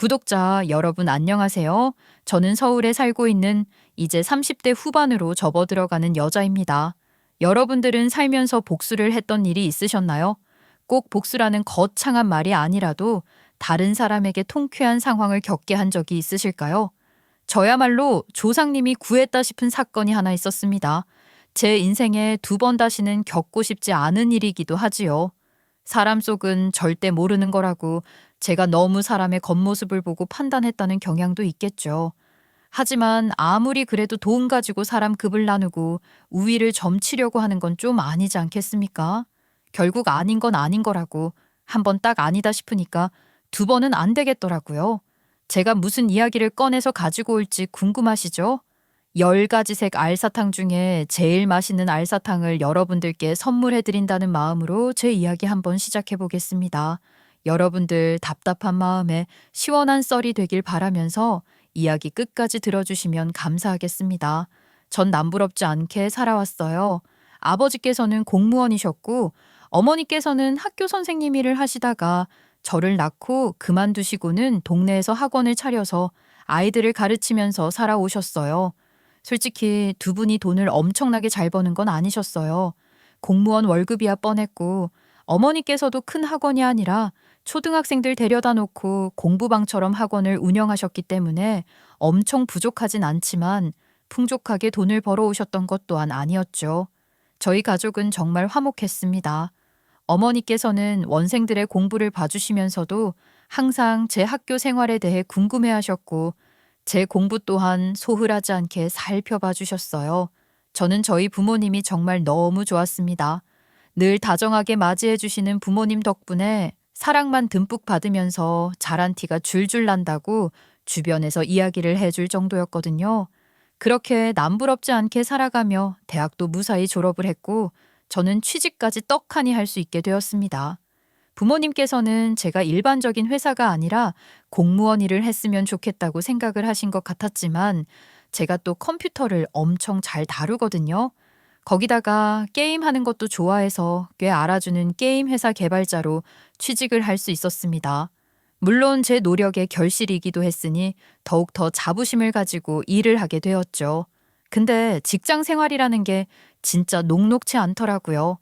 구독자 여러분 안녕하세요. 저는 서울에 살고 있는 이제 30대 후반으로 접어들어가는 여자입니다. 여러분들은 살면서 복수를 했던 일이 있으셨나요? 꼭 복수라는 거창한 말이 아니라도 다른 사람에게 통쾌한 상황을 겪게 한 적이 있으실까요? 저야말로 조상님이 구했다 싶은 사건이 하나 있었습니다. 제 인생에 두 번 다시는 겪고 싶지 않은 일이기도 하지요. 사람 속은 절대 모르는 거라고 제가 너무 사람의 겉모습을 보고 판단했다는 경향도 있겠죠. 하지만 아무리 그래도 돈 가지고 사람 급을 나누고 우위를 점치려고 하는 건 좀 아니지 않겠습니까? 결국 아닌 건 아닌 거라고 한 번 딱 아니다 싶으니까 두 번은 안 되겠더라고요. 제가 무슨 이야기를 꺼내서 가지고 올지 궁금하시죠? 10가지색 알사탕 중에 제일 맛있는 알사탕을 여러분들께 선물해 드린다는 마음으로 제 이야기 한번 시작해 보겠습니다. 여러분들 답답한 마음에 시원한 썰이 되길 바라면서 이야기 끝까지 들어주시면 감사하겠습니다. 전 남부럽지 않게 살아왔어요. 아버지께서는 공무원이셨고 어머니께서는 학교 선생님 일을 하시다가 저를 낳고 그만두시고는 동네에서 학원을 차려서 아이들을 가르치면서 살아오셨어요. 솔직히 두 분이 돈을 엄청나게 잘 버는 건 아니셨어요. 공무원 월급이야 뻔했고 어머니께서도 큰 학원이 아니라 초등학생들 데려다 놓고 공부방처럼 학원을 운영하셨기 때문에 엄청 부족하진 않지만 풍족하게 돈을 벌어오셨던 것 또한 아니었죠. 저희 가족은 정말 화목했습니다. 어머니께서는 원생들의 공부를 봐주시면서도 항상 제 학교 생활에 대해 궁금해하셨고 제 공부 또한 소홀하지 않게 살펴봐 주셨어요. 저는 저희 부모님이 정말 너무 좋았습니다. 늘 다정하게 맞이해 주시는 부모님 덕분에 사랑만 듬뿍 받으면서 자란 티가 줄줄 난다고 주변에서 이야기를 해줄 정도였거든요. 그렇게 남부럽지 않게 살아가며 대학도 무사히 졸업을 했고 저는 취직까지 떡하니 할 수 있게 되었습니다. 부모님께서는 제가 일반적인 회사가 아니라 공무원 일을 했으면 좋겠다고 생각을 하신 것 같았지만 제가 또 컴퓨터를 엄청 잘 다루거든요. 거기다가 게임하는 것도 좋아해서 꽤 알아주는 게임 회사 개발자로 취직을 할 수 있었습니다. 물론 제 노력의 결실이기도 했으니 더욱 더 자부심을 가지고 일을 하게 되었죠. 근데 직장 생활이라는 게 진짜 녹록치 않더라고요.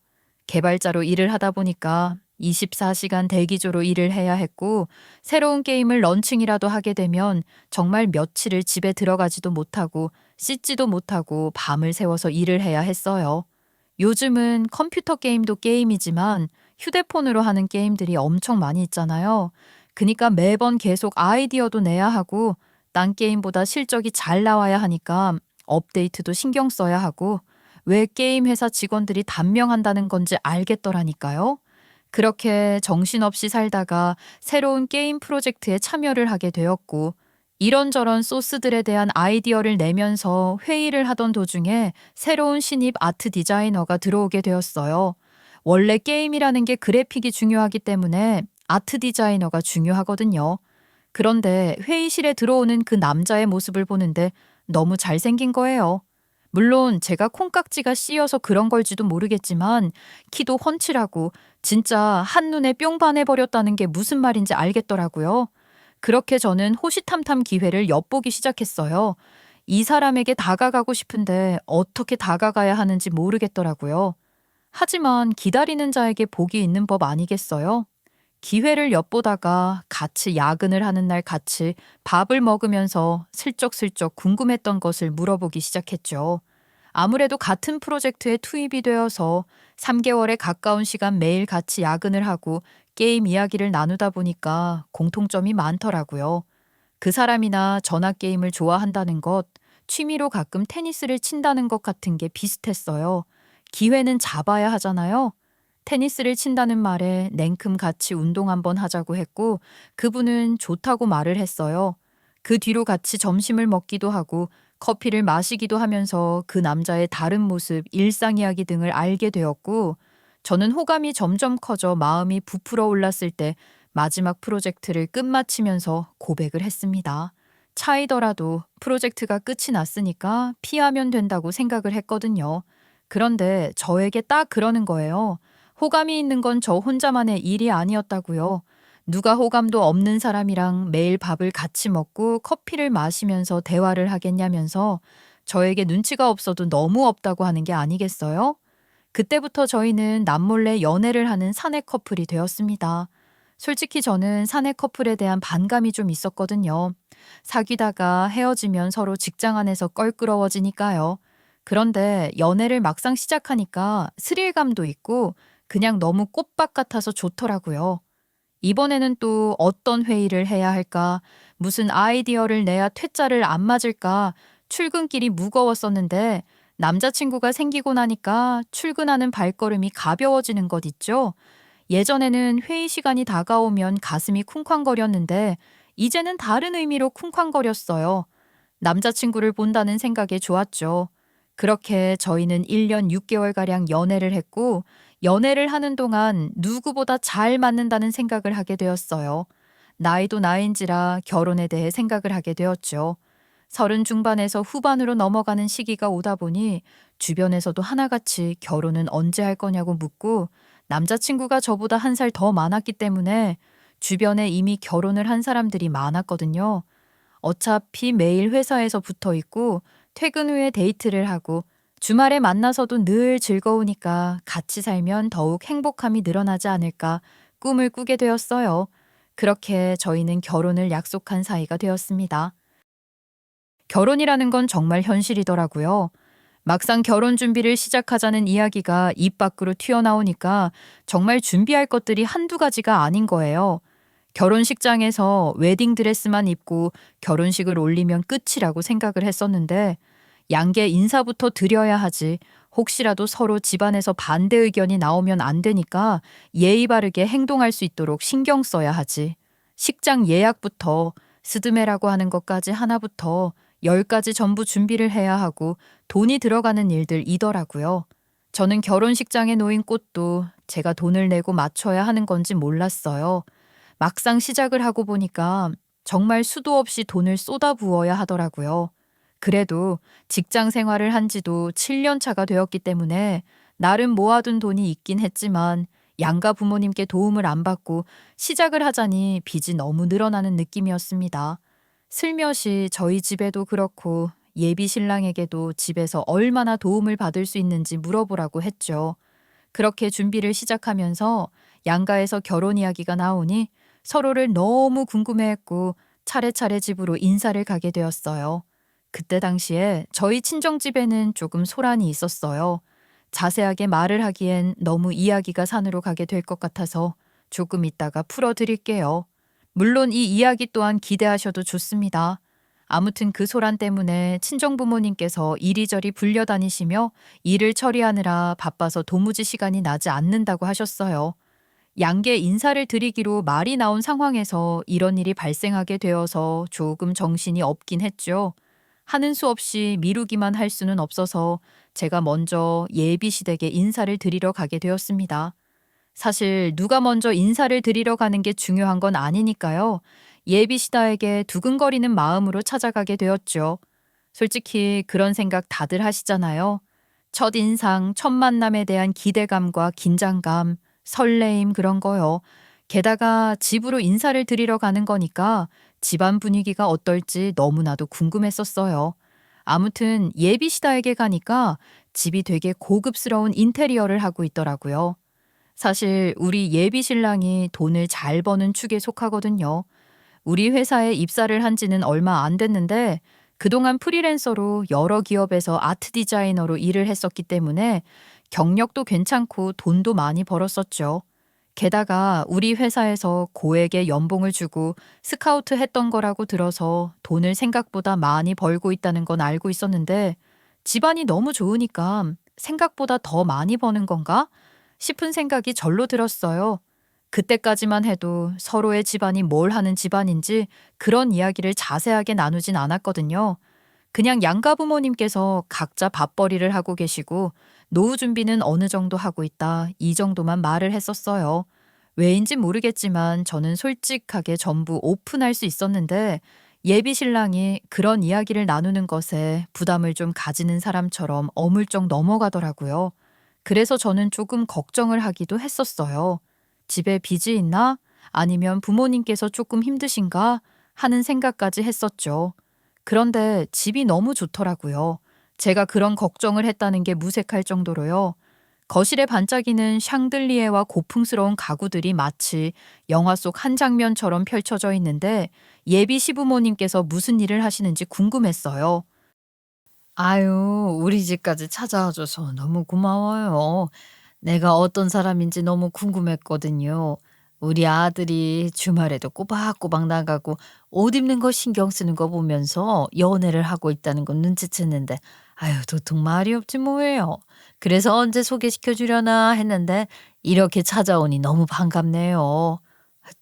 개발자로 일을 하다 보니까 24시간 대기조로 일을 해야 했고 새로운 게임을 런칭이라도 하게 되면 정말 며칠을 집에 들어가지도 못하고 씻지도 못하고 밤을 새워서 일을 해야 했어요. 요즘은 컴퓨터 게임도 게임이지만 휴대폰으로 하는 게임들이 엄청 많이 있잖아요. 그니까 매번 계속 아이디어도 내야 하고 딴 게임보다 실적이 잘 나와야 하니까 업데이트도 신경 써야 하고 왜 게임 회사 직원들이 단명한다는 건지 알겠더라니까요. 그렇게 정신없이 살다가 새로운 게임 프로젝트에 참여를 하게 되었고 이런저런 소스들에 대한 아이디어를 내면서 회의를 하던 도중에 새로운 신입 아트 디자이너가 들어오게 되었어요. 원래 게임이라는 게 그래픽이 중요하기 때문에 아트 디자이너가 중요하거든요. 그런데 회의실에 들어오는 그 남자의 모습을 보는데 너무 잘생긴 거예요. 물론 제가 콩깍지가 씌여서 그런 걸지도 모르겠지만 키도 훤칠하고 진짜 한눈에 뿅 반해버렸다는 게 무슨 말인지 알겠더라고요. 그렇게 저는 호시탐탐 기회를 엿보기 시작했어요. 이 사람에게 다가가고 싶은데 어떻게 다가가야 하는지 모르겠더라고요. 하지만 기다리는 자에게 복이 있는 법 아니겠어요? 기회를 엿보다가 같이 야근을 하는 날 같이 밥을 먹으면서 슬쩍슬쩍 궁금했던 것을 물어보기 시작했죠. 아무래도 같은 프로젝트에 투입이 되어서 3개월에 가까운 시간 매일 같이 야근을 하고 게임 이야기를 나누다 보니까 공통점이 많더라고요. 그 사람이나 전화 게임을 좋아한다는 것, 취미로 가끔 테니스를 친다는 것 같은 게 비슷했어요. 기회는 잡아야 하잖아요. 테니스를 친다는 말에 냉큼 같이 운동 한번 하자고 했고 그분은 좋다고 말을 했어요. 그 뒤로 같이 점심을 먹기도 하고 커피를 마시기도 하면서 그 남자의 다른 모습, 일상 이야기 등을 알게 되었고 저는 호감이 점점 커져 마음이 부풀어 올랐을 때 마지막 프로젝트를 끝마치면서 고백을 했습니다. 차이더라도 프로젝트가 끝이 났으니까 피하면 된다고 생각을 했거든요. 그런데 저에게 딱 그러는 거예요. 호감이 있는 건 저 혼자만의 일이 아니었다고요. 누가 호감도 없는 사람이랑 매일 밥을 같이 먹고 커피를 마시면서 대화를 하겠냐면서 저에게 눈치가 없어도 너무 없다고 하는 게 아니겠어요? 그때부터 저희는 남몰래 연애를 하는 사내 커플이 되었습니다. 솔직히 저는 사내 커플에 대한 반감이 좀 있었거든요. 사귀다가 헤어지면 서로 직장 안에서 껄끄러워지니까요. 그런데 연애를 막상 시작하니까 스릴감도 있고 그냥 너무 꽃밭 같아서 좋더라고요. 이번에는 또 어떤 회의를 해야 할까, 무슨 아이디어를 내야 퇴짜를 안 맞을까, 출근길이 무거웠었는데 남자친구가 생기고 나니까 출근하는 발걸음이 가벼워지는 것 있죠? 예전에는 회의 시간이 다가오면 가슴이 쿵쾅거렸는데 이제는 다른 의미로 쿵쾅거렸어요. 남자친구를 본다는 생각에 좋았죠. 그렇게 저희는 1년 6개월가량 연애를 했고, 연애를 하는 동안 누구보다 잘 맞는다는 생각을 하게 되었어요. 나이도 나이인지라 결혼에 대해 생각을 하게 되었죠. 30 중반에서 후반으로 넘어가는 시기가 오다 보니 주변에서도 하나같이 결혼은 언제 할 거냐고 묻고, 남자친구가 저보다 한 살 더 많았기 때문에 주변에 이미 결혼을 한 사람들이 많았거든요. 어차피 매일 회사에서 붙어 있고 퇴근 후에 데이트를 하고 주말에 만나서도 늘 즐거우니까 같이 살면 더욱 행복함이 늘어나지 않을까 꿈을 꾸게 되었어요. 그렇게 저희는 결혼을 약속한 사이가 되었습니다. 결혼이라는 건 정말 현실이더라고요. 막상 결혼 준비를 시작하자는 이야기가 입 밖으로 튀어나오니까 정말 준비할 것들이 한두 가지가 아닌 거예요. 결혼식장에서 웨딩드레스만 입고 결혼식을 올리면 끝이라고 생각을 했었는데 양계 인사부터 드려야 하지. 혹시라도 서로 집안에서 반대 의견이 나오면 안 되니까 예의 바르게 행동할 수 있도록 신경 써야 하지. 식장 예약부터 스드메라고 하는 것까지 하나부터 10가지 전부 준비를 해야 하고 돈이 들어가는 일들이더라고요. 저는 결혼식장에 놓인 꽃도 제가 돈을 내고 맞춰야 하는 건지 몰랐어요. 막상 시작을 하고 보니까 정말 수도 없이 돈을 쏟아부어야 하더라고요. 그래도 직장 생활을 한 지도 7년 차가 되었기 때문에 나름 모아둔 돈이 있긴 했지만 양가 부모님께 도움을 안 받고 시작을 하자니 빚이 너무 늘어나는 느낌이었습니다. 슬며시 저희 집에도 그렇고 예비 신랑에게도 집에서 얼마나 도움을 받을 수 있는지 물어보라고 했죠. 그렇게 준비를 시작하면서 양가에서 결혼 이야기가 나오니 서로를 너무 궁금해했고 차례차례 집으로 인사를 가게 되었어요. 그때 당시에 저희 친정집에는 조금 소란이 있었어요. 자세하게 말을 하기엔 너무 이야기가 산으로 가게 될 것 같아서 조금 있다가 풀어드릴게요. 물론 이 이야기 또한 기대하셔도 좋습니다. 아무튼 그 소란 때문에 친정부모님께서 이리저리 불려다니시며 일을 처리하느라 바빠서 도무지 시간이 나지 않는다고 하셨어요. 양계 인사를 드리기로 말이 나온 상황에서 이런 일이 발생하게 되어서 조금 정신이 없긴 했죠. 하는 수 없이 미루기만 할 수는 없어서 제가 먼저 예비시댁에 인사를 드리러 가게 되었습니다. 사실 누가 먼저 인사를 드리러 가는 게 중요한 건 아니니까요. 예비시다에게 두근거리는 마음으로 찾아가게 되었죠. 솔직히 그런 생각 다들 하시잖아요. 첫인상, 첫 만남에 대한 기대감과 긴장감, 설레임 그런 거요. 게다가 집으로 인사를 드리러 가는 거니까 집안 분위기가 어떨지 너무나도 궁금했었어요. 아무튼 예비시다에게 가니까 집이 되게 고급스러운 인테리어를 하고 있더라고요. 사실 우리 예비 신랑이 돈을 잘 버는 축에 속하거든요. 우리 회사에 입사를 한 지는 얼마 안 됐는데 그동안 프리랜서로 여러 기업에서 아트 디자이너로 일을 했었기 때문에 경력도 괜찮고 돈도 많이 벌었었죠. 게다가 우리 회사에서 고액의 연봉을 주고 스카우트 했던 거라고 들어서 돈을 생각보다 많이 벌고 있다는 건 알고 있었는데 집안이 너무 좋으니까 생각보다 더 많이 버는 건가 싶은 생각이 절로 들었어요. 그때까지만 해도 서로의 집안이 뭘 하는 집안인지 그런 이야기를 자세하게 나누진 않았거든요. 그냥 양가 부모님께서 각자 밥벌이를 하고 계시고 노후 준비는 어느 정도 하고 있다 이 정도만 말을 했었어요. 왜인지 모르겠지만 저는 솔직하게 전부 오픈할 수 있었는데 예비 신랑이 그런 이야기를 나누는 것에 부담을 좀 가지는 사람처럼 어물쩍 넘어가더라고요. 그래서 저는 조금 걱정을 하기도 했었어요. 집에 빚이 있나? 아니면 부모님께서 조금 힘드신가 하는 생각까지 했었죠. 그런데 집이 너무 좋더라고요. 제가 그런 걱정을 했다는 게 무색할 정도로요. 거실에 반짝이는 샹들리에와 고풍스러운 가구들이 마치 영화 속 한 장면처럼 펼쳐져 있는데 예비 시부모님께서 무슨 일을 하시는지 궁금했어요. 아유, 우리 집까지 찾아와줘서 너무 고마워요. 내가 어떤 사람인지 너무 궁금했거든요. 우리 아들이 주말에도 꼬박꼬박 나가고 옷 입는 거 신경 쓰는 거 보면서 연애를 하고 있다는 건 눈치챘는데, 아유, 도통 말이 없지 뭐예요. 그래서 언제 소개시켜 주려나 했는데, 이렇게 찾아오니 너무 반갑네요.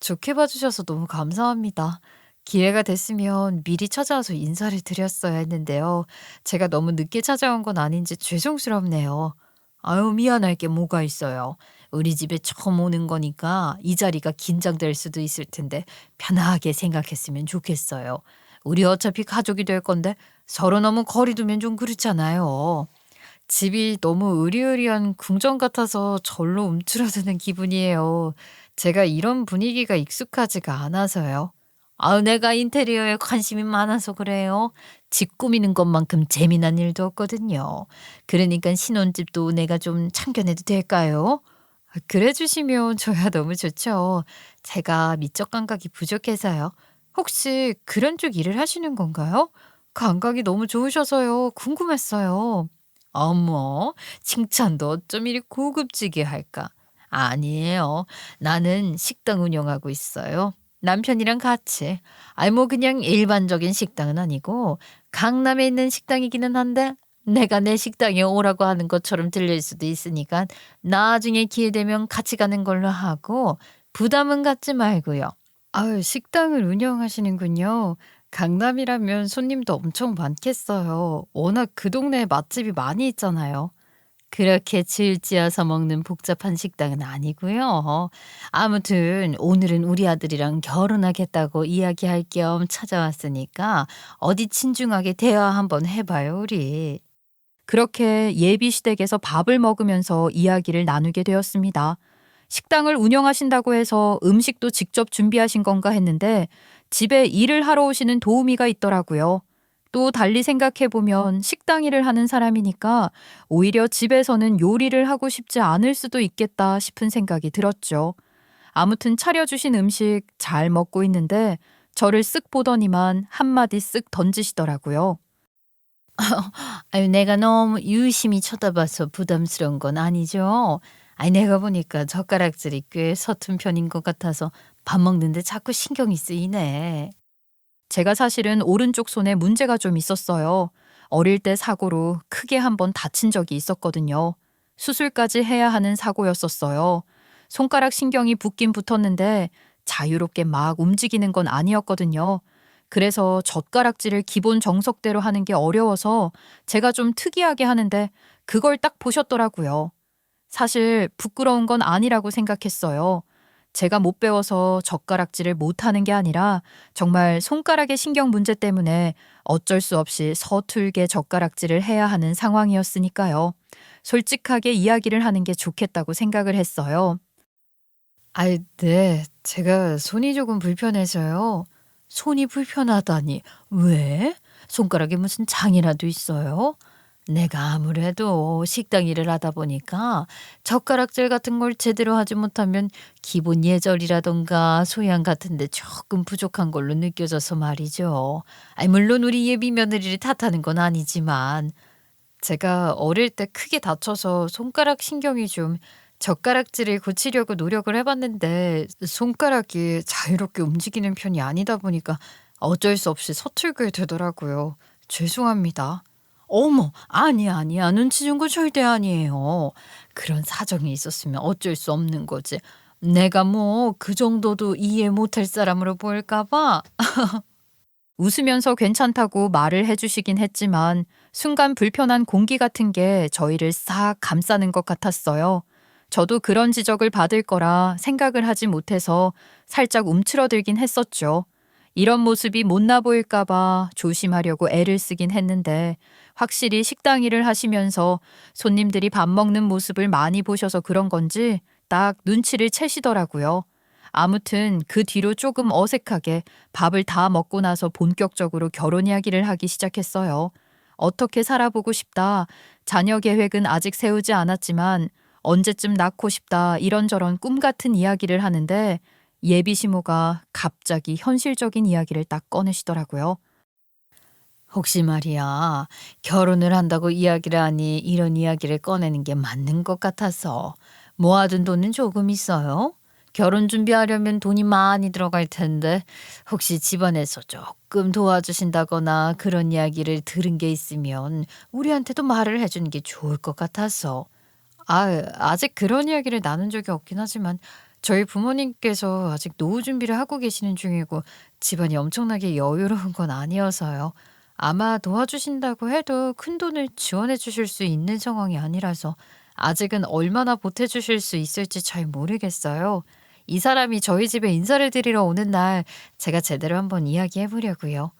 좋게 봐주셔서 너무 감사합니다. 기회가 됐으면 미리 찾아와서 인사를 드렸어야 했는데요. 제가 너무 늦게 찾아온 건 아닌지 죄송스럽네요. 아유, 미안할 게 뭐가 있어요. 우리 집에 처음 오는 거니까 이 자리가 긴장될 수도 있을 텐데 편하게 생각했으면 좋겠어요. 우리 어차피 가족이 될 건데 서로 너무 거리 두면 좀 그렇잖아요. 집이 너무 으리으리한 궁전 같아서 절로 움츠러드는 기분이에요. 제가 이런 분위기가 익숙하지가 않아서요. 아우, 내가 인테리어에 관심이 많아서 그래요. 집 꾸미는 것만큼 재미난 일도 없거든요. 그러니까 신혼집도 내가 좀 참견해도 될까요? 그래 주시면 저야 너무 좋죠. 제가 미적 감각이 부족해서요. 혹시 그런 쪽 일을 하시는 건가요? 감각이 너무 좋으셔서요. 궁금했어요. 어머, 칭찬도 어쩜 이리 고급지게 할까? 아니에요. 나는 식당 운영하고 있어요. 남편이랑 같이. 아이, 뭐 그냥 일반적인 식당은 아니고 강남에 있는 식당이기는 한데 내가 내 식당에 오라고 하는 것처럼 들릴 수도 있으니까 나중에 기회 되면 같이 가는 걸로 하고 부담은 갖지 말고요. 아유, 식당을 운영하시는군요. 강남이라면 손님도 엄청 많겠어요. 워낙 그 동네에 맛집이 많이 있잖아요. 그렇게 질지어서 먹는 복잡한 식당은 아니고요. 아무튼 오늘은 우리 아들이랑 결혼하겠다고 이야기할 겸 찾아왔으니까 어디 친중하게 대화 한번 해봐요, 우리. 그렇게 예비 시댁에서 밥을 먹으면서 이야기를 나누게 되었습니다. 식당을 운영하신다고 해서 음식도 직접 준비하신 건가 했는데 집에 일을 하러 오시는 도우미가 있더라고요. 또 달리 생각해보면 식당 일을 하는 사람이니까 오히려 집에서는 요리를 하고 싶지 않을 수도 있겠다 싶은 생각이 들었죠. 아무튼 차려주신 음식 잘 먹고 있는데 저를 쓱 보더니만 한마디 쓱 던지시더라고요. 아유, 내가 너무 유심히 쳐다봐서 부담스러운 건 아니죠? 아니, 내가 보니까 젓가락질이 꽤 서툰 편인 것 같아서 밥 먹는데 자꾸 신경이 쓰이네. 제가 사실은 오른쪽 손에 문제가 좀 있었어요. 어릴 때 사고로 크게 한번 다친 적이 있었거든요. 수술까지 해야 하는 사고였었어요. 손가락 신경이 붙긴 붙었는데 자유롭게 막 움직이는 건 아니었거든요. 그래서 젓가락질을 기본 정석대로 하는 게 어려워서 제가 좀 특이하게 하는데 그걸 딱 보셨더라고요. 사실 부끄러운 건 아니라고 생각했어요. 제가 못 배워서 젓가락질을 못하는 게 아니라 정말 손가락의 신경 문제 때문에 어쩔 수 없이 서툴게 젓가락질을 해야 하는 상황이었으니까요. 솔직하게 이야기를 하는 게 좋겠다고 생각을 했어요. 아이, 네. 제가 손이 조금 불편해서요. 손이 불편하다니. 왜? 손가락에 무슨 장이라도 있어요? 내가 아무래도 식당 일을 하다 보니까 젓가락질 같은 걸 제대로 하지 못하면 기본 예절이라던가 소양 같은 데 조금 부족한 걸로 느껴져서 말이죠. 아이, 물론 우리 예비 며느리를 탓하는 건 아니지만 제가 어릴 때 크게 다쳐서 손가락 신경이 좀 젓가락질을 고치려고 노력을 해 봤는데 손가락이 자유롭게 움직이는 편이 아니다 보니까 어쩔 수 없이 서툴게 되더라고요. 죄송합니다. 어머, 아니야, 아니야. 눈치 준 거 절대 아니에요. 그런 사정이 있었으면 어쩔 수 없는 거지. 내가 뭐 그 정도도 이해 못할 사람으로 보일까 봐. 웃으면서 괜찮다고 말을 해주시긴 했지만 순간 불편한 공기 같은 게 저희를 싹 감싸는 것 같았어요. 저도 그런 지적을 받을 거라 생각을 하지 못해서 살짝 움츠러들긴 했었죠. 이런 모습이 못나 보일까봐 조심하려고 애를 쓰긴 했는데 확실히 식당 일을 하시면서 손님들이 밥 먹는 모습을 많이 보셔서 그런 건지 딱 눈치를 채시더라고요. 아무튼 그 뒤로 조금 어색하게 밥을 다 먹고 나서 본격적으로 결혼 이야기를 하기 시작했어요. 어떻게 살아보고 싶다. 자녀 계획은 아직 세우지 않았지만 언제쯤 낳고 싶다. 이런저런 꿈 같은 이야기를 하는데 예비 시모가 갑자기 현실적인 이야기를 딱 꺼내시더라고요. 혹시 말이야, 결혼을 한다고 이야기를 하니 이런 이야기를 꺼내는 게 맞는 것 같아서 모아둔 돈은 조금 있어요? 결혼 준비하려면 돈이 많이 들어갈 텐데 혹시 집안에서 조금 도와주신다거나 그런 이야기를 들은 게 있으면 우리한테도 말을 해주는 게 좋을 것 같아서. 아직 그런 이야기를 나눈 적이 없긴 하지만 저희 부모님께서 아직 노후 준비를 하고 계시는 중이고 집안이 엄청나게 여유로운 건 아니어서요. 아마 도와주신다고 해도 큰돈을 지원해 주실 수 있는 상황이 아니라서 아직은 얼마나 보태주실 수 있을지 잘 모르겠어요. 이 사람이 저희 집에 인사를 드리러 오는 날 제가 제대로 한번 이야기해 보려고요.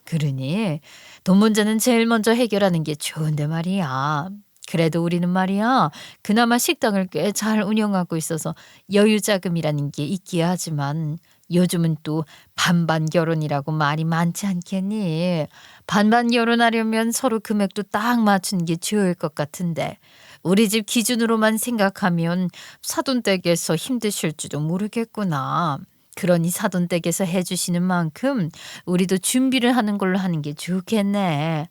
그러니 돈 문제는 제일 먼저 해결하는 게 좋은데 말이야. 그래도 우리는 말이야, 그나마 식당을 꽤 잘 운영하고 있어서 여유 자금이라는 게 있기야 하지만 요즘은 또 반반 결혼이라고 말이 많지 않겠니? 반반 결혼하려면 서로 금액도 딱 맞추는 게 좋을 것 같은데 우리 집 기준으로만 생각하면 사돈댁에서 힘드실지도 모르겠구나. 그러니 사돈댁에서 해주시는 만큼 우리도 준비를 하는 걸로 하는 게 좋겠네.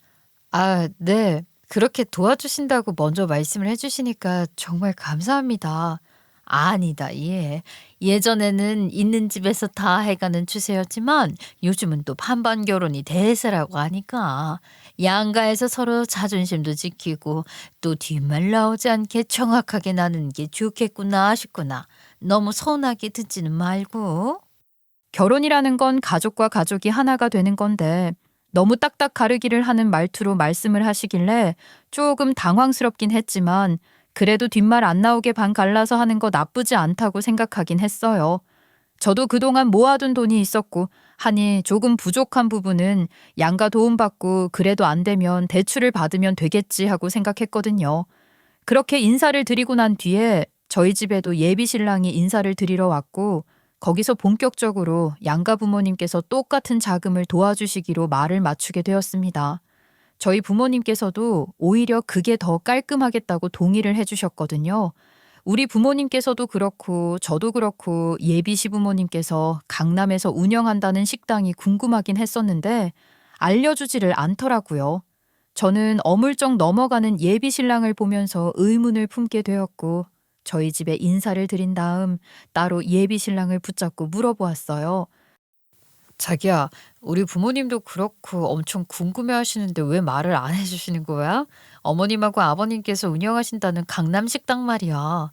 네. 그렇게 도와주신다고 먼저 말씀을 해주시니까 정말 감사합니다. 아니다, 예. 예전에는 있는 집에서 다 해가는 추세였지만 요즘은 또 반반 결혼이 대세라고 하니까 양가에서 서로 자존심도 지키고 또 뒷말 나오지 않게 정확하게 나누는 게 좋겠구나 싶구나. 너무 서운하게 듣지는 말고. 결혼이라는 건 가족과 가족이 하나가 되는 건데 너무 딱딱 가르기를 하는 말투로 말씀을 하시길래 조금 당황스럽긴 했지만 그래도 뒷말 안 나오게 반 갈라서 하는 거 나쁘지 않다고 생각하긴 했어요. 저도 그동안 모아둔 돈이 있었고 하니 조금 부족한 부분은 양가 도움받고 그래도 안 되면 대출을 받으면 되겠지 하고 생각했거든요. 그렇게 인사를 드리고 난 뒤에 저희 집에도 예비 신랑이 인사를 드리러 왔고 거기서 본격적으로 양가 부모님께서 똑같은 자금을 도와주시기로 말을 맞추게 되었습니다. 저희 부모님께서도 오히려 그게 더 깔끔하겠다고 동의를 해주셨거든요. 우리 부모님께서도 그렇고 저도 그렇고 예비 시부모님께서 강남에서 운영한다는 식당이 궁금하긴 했었는데 알려주지를 않더라고요. 저는 어물쩍 넘어가는 예비 신랑을 보면서 의문을 품게 되었고 저희 집에 인사를 드린 다음 따로 예비 신랑을 붙잡고 물어보았어요. 자기야, 우리 부모님도 그렇고 엄청 궁금해 하시는데 왜 말을 안 해주시는 거야? 어머님하고 아버님께서 운영하신다는 강남 식당 말이야.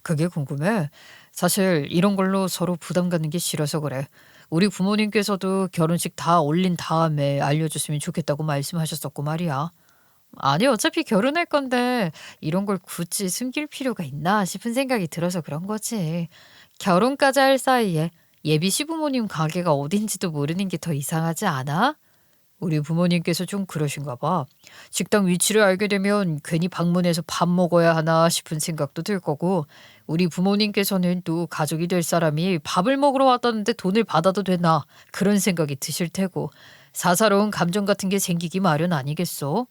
그게 궁금해? 사실 이런 걸로 서로 부담 갖는 게 싫어서 그래. 우리 부모님께서도 결혼식 다 올린 다음에 알려줬으면 좋겠다고 말씀하셨었고 말이야. 아니, 어차피 결혼할 건데 이런 걸 굳이 숨길 필요가 있나 싶은 생각이 들어서 그런 거지. 결혼까지 할 사이에 예비 시부모님 가게가 어딘지도 모르는 게 더 이상하지 않아? 우리 부모님께서 좀 그러신가 봐. 식당 위치를 알게 되면 괜히 방문해서 밥 먹어야 하나 싶은 생각도 들 거고, 우리 부모님께서는 또 가족이 될 사람이 밥을 먹으러 왔다는데 돈을 받아도 되나 그런 생각이 드실 테고, 사사로운 감정 같은 게 생기기 마련 아니겠어?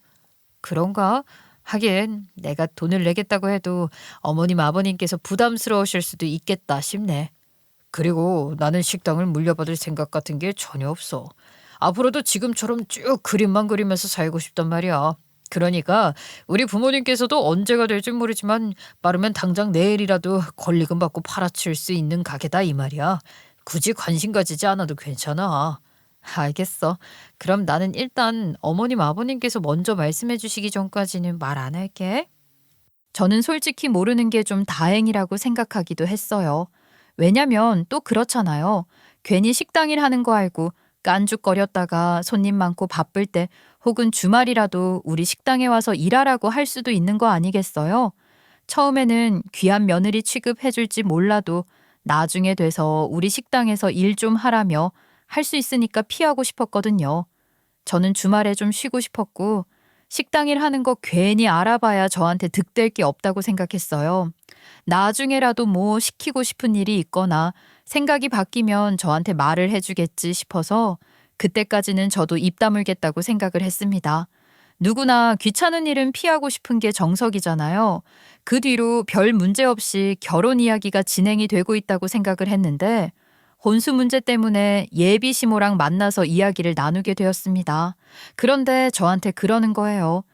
그런가? 하긴 내가 돈을 내겠다고 해도 어머님 아버님께서 부담스러우실 수도 있겠다 싶네. 그리고 나는 식당을 물려받을 생각 같은 게 전혀 없어. 앞으로도 지금처럼 쭉 그림만 그리면서 살고 싶단 말이야. 그러니까 우리 부모님께서도 언제가 될지 모르지만 빠르면 당장 내일이라도 권리금 받고 팔아칠 수 있는 가게다 이 말이야. 굳이 관심 가지지 않아도 괜찮아. 알겠어. 그럼 나는 일단 어머님 아버님께서 먼저 말씀해 주시기 전까지는 말 안 할게. 저는 솔직히 모르는 게 좀 다행이라고 생각하기도 했어요. 왜냐면 또 그렇잖아요. 괜히 식당 일 하는 거 알고 깐죽거렸다가 손님 많고 바쁠 때 혹은 주말이라도 우리 식당에 와서 일하라고 할 수도 있는 거 아니겠어요? 처음에는 귀한 며느리 취급해 줄지 몰라도 나중에 돼서 우리 식당에서 일 좀 하라며 할 수 있으니까 피하고 싶었거든요. 저는 주말에 좀 쉬고 싶었고 식당 일 하는 거 괜히 알아봐야 저한테 득될 게 없다고 생각했어요. 나중에라도 뭐 시키고 싶은 일이 있거나 생각이 바뀌면 저한테 말을 해주겠지 싶어서 그때까지는 저도 입 다물겠다고 생각을 했습니다. 누구나 귀찮은 일은 피하고 싶은 게 정석이잖아요. 그 뒤로 별 문제 없이 결혼 이야기가 진행이 되고 있다고 생각을 했는데 혼수 문제 때문에 예비 시모랑 만나서 이야기를 나누게 되었습니다. 그런데 저한테 그러는 거예요.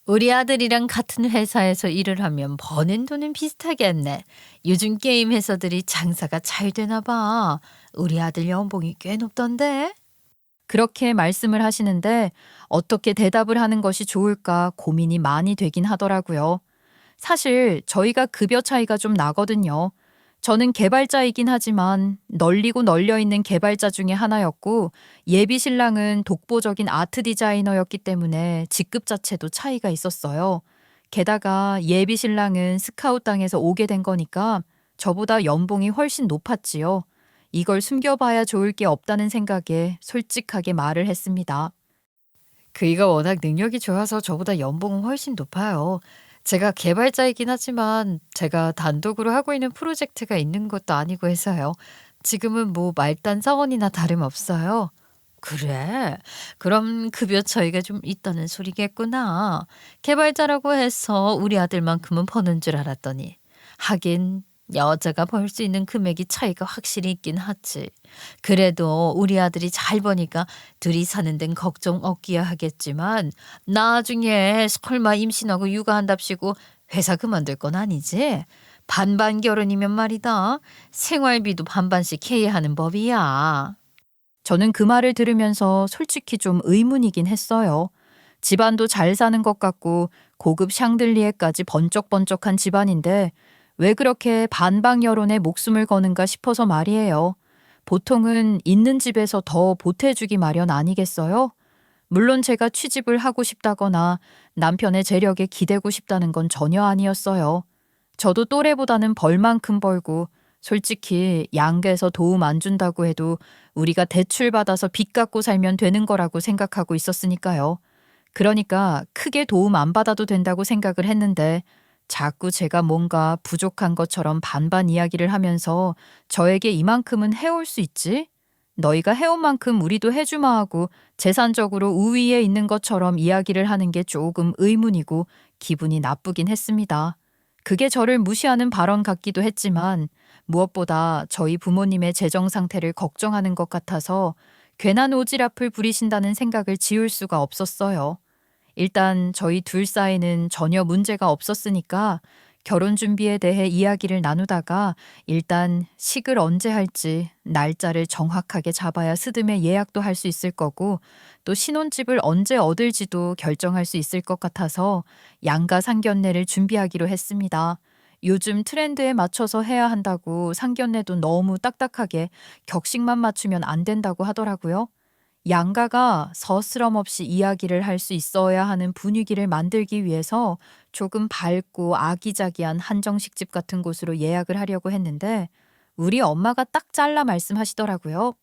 우리 아들이랑 같은 회사에서 일을 하면 버는 돈은 비슷하겠네. 요즘 게임 회사들이 장사가 잘 되나 봐. 우리 아들 연봉이 꽤 높던데? 그렇게 말씀을 하시는데 어떻게 대답을 하는 것이 좋을까 고민이 많이 되긴 하더라고요. 사실 저희가 급여 차이가 좀 나거든요. 저는 개발자이긴 하지만 널리고 널려 있는 개발자 중에 하나였고 예비 신랑은 독보적인 아트 디자이너였기 때문에 직급 자체도 차이가 있었어요. 게다가 예비 신랑은 스카우트당에서 오게 된 거니까 저보다 연봉이 훨씬 높았지요. 이걸 숨겨봐야 좋을 게 없다는 생각에 솔직하게 말을 했습니다. 그이가 워낙 능력이 좋아서 저보다 연봉은 훨씬 높아요. 제가 개발자이긴 하지만 제가 단독으로 하고 있는 프로젝트가 있는 것도 아니고 해서요. 지금은 뭐 말단 사원이나 다름없어요. 그래? 그럼 급여 차이가 좀 있다는 소리겠구나. 개발자라고 해서 우리 아들만큼은 버는 줄 알았더니. 하긴 여자가 벌 수 있는 금액이 차이가 확실히 있긴 하지. 그래도 우리 아들이 잘 버니까 둘이 사는 데는 걱정 없기야 하겠지만 나중에 설마 임신하고 육아한답시고 회사 그만둘 건 아니지? 반반 결혼이면 말이다. 생활비도 반반씩 해야 하는 법이야. 저는 그 말을 들으면서 솔직히 좀 의문이긴 했어요. 집안도 잘 사는 것 같고 고급 샹들리에까지 번쩍번쩍한 집안인데 왜 그렇게 반방 여론에 목숨을 거는가 싶어서 말이에요. 보통은 있는 집에서 더 보태주기 마련 아니겠어요? 물론 제가 취집을 하고 싶다거나 남편의 재력에 기대고 싶다는 건 전혀 아니었어요. 저도 또래보다는 벌 만큼 벌고 솔직히 양가에서 도움 안 준다고 해도 우리가 대출 받아서 빚 갚고 살면 되는 거라고 생각하고 있었으니까요. 그러니까 크게 도움 안 받아도 된다고 생각을 했는데 자꾸 제가 뭔가 부족한 것처럼 반반 이야기를 하면서 저에게 이만큼은 해올 수 있지? 너희가 해온 만큼 우리도 해주마 하고 재산적으로 우위에 있는 것처럼 이야기를 하는 게 조금 의문이고 기분이 나쁘긴 했습니다. 그게 저를 무시하는 발언 같기도 했지만 무엇보다 저희 부모님의 재정 상태를 걱정하는 것 같아서 괜한 오지랖을 부리신다는 생각을 지울 수가 없었어요. 일단 저희 둘 사이는 전혀 문제가 없었으니까 결혼 준비에 대해 이야기를 나누다가 일단 식을 언제 할지 날짜를 정확하게 잡아야 스드메 예약도 할 수 있을 거고 또 신혼집을 언제 얻을지도 결정할 수 있을 것 같아서 양가 상견례를 준비하기로 했습니다. 요즘 트렌드에 맞춰서 해야 한다고 상견례도 너무 딱딱하게 격식만 맞추면 안 된다고 하더라고요. 양가가 서스럼 없이 이야기를 할 수 있어야 하는 분위기를 만들기 위해서 조금 밝고 아기자기한 한정식집 같은 곳으로 예약을 하려고 했는데 우리 엄마가 딱 잘라 말씀하시더라고요.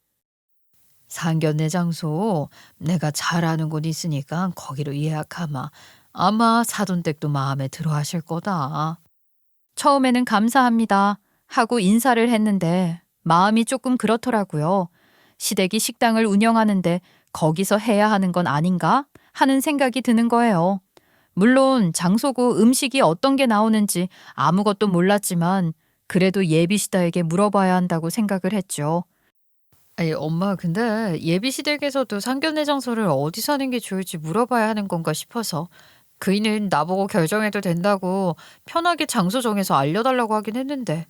상견례 장소 내가 잘 아는 곳 있으니까 거기로 예약하마. 아마 사돈댁도 마음에 들어 하실 거다. 처음에는 감사합니다 하고 인사를 했는데 마음이 조금 그렇더라고요. 시댁이 식당을 운영하는데 거기서 해야 하는 건 아닌가 하는 생각이 드는 거예요. 물론 장소고 음식이 어떤 게 나오는지 아무것도 몰랐지만 그래도 예비 시다에게 물어봐야 한다고 생각을 했죠. 아니, 엄마, 근데 예비 시댁에서도 상견례 장소를 어디서 하는 게 좋을지 물어봐야 하는 건가 싶어서 그이는 나보고 결정해도 된다고 편하게 장소 정해서 알려달라고 하긴 했는데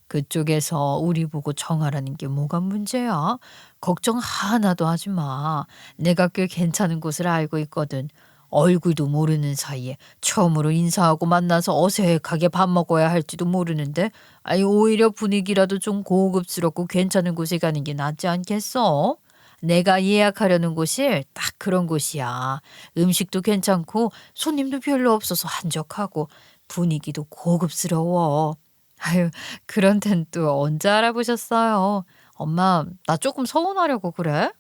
그쪽에서 우리 보고 정하라는 게 뭐가 문제야? 걱정 하나도 하지 마. 내가 꽤 괜찮은 곳을 알고 있거든. 얼굴도 모르는 사이에 처음으로 인사하고 만나서 어색하게 밥 먹어야 할지도 모르는데 아니 오히려 분위기라도 좀 고급스럽고 괜찮은 곳에 가는 게 낫지 않겠어? 내가 예약하려는 곳이 딱 그런 곳이야. 음식도 괜찮고 손님도 별로 없어서 한적하고 분위기도 고급스러워. 아유, 그런 데는 또 언제 알아보셨어요? 엄마, 나 조금 서운하려고 그래?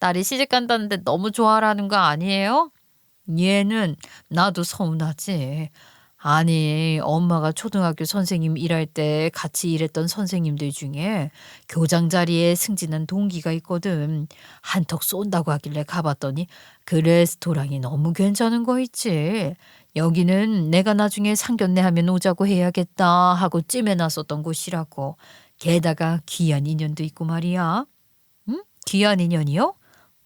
딸이 시집 간다는데 너무 좋아라는 거 아니에요? 얘는 나도 서운하지. 아니, 엄마가 초등학교 선생님 일할 때 같이 일했던 선생님들 중에 교장 자리에 승진한 동기가 있거든. 한턱 쏜다고 하길래 가봤더니 그 레스토랑이 너무 괜찮은 거 있지. 여기는 내가 나중에 상견례 하면 오자고 해야겠다 하고 찜해놨었던 곳이라고. 게다가 귀한 인연도 있고 말이야. 응? 귀한 인연이요?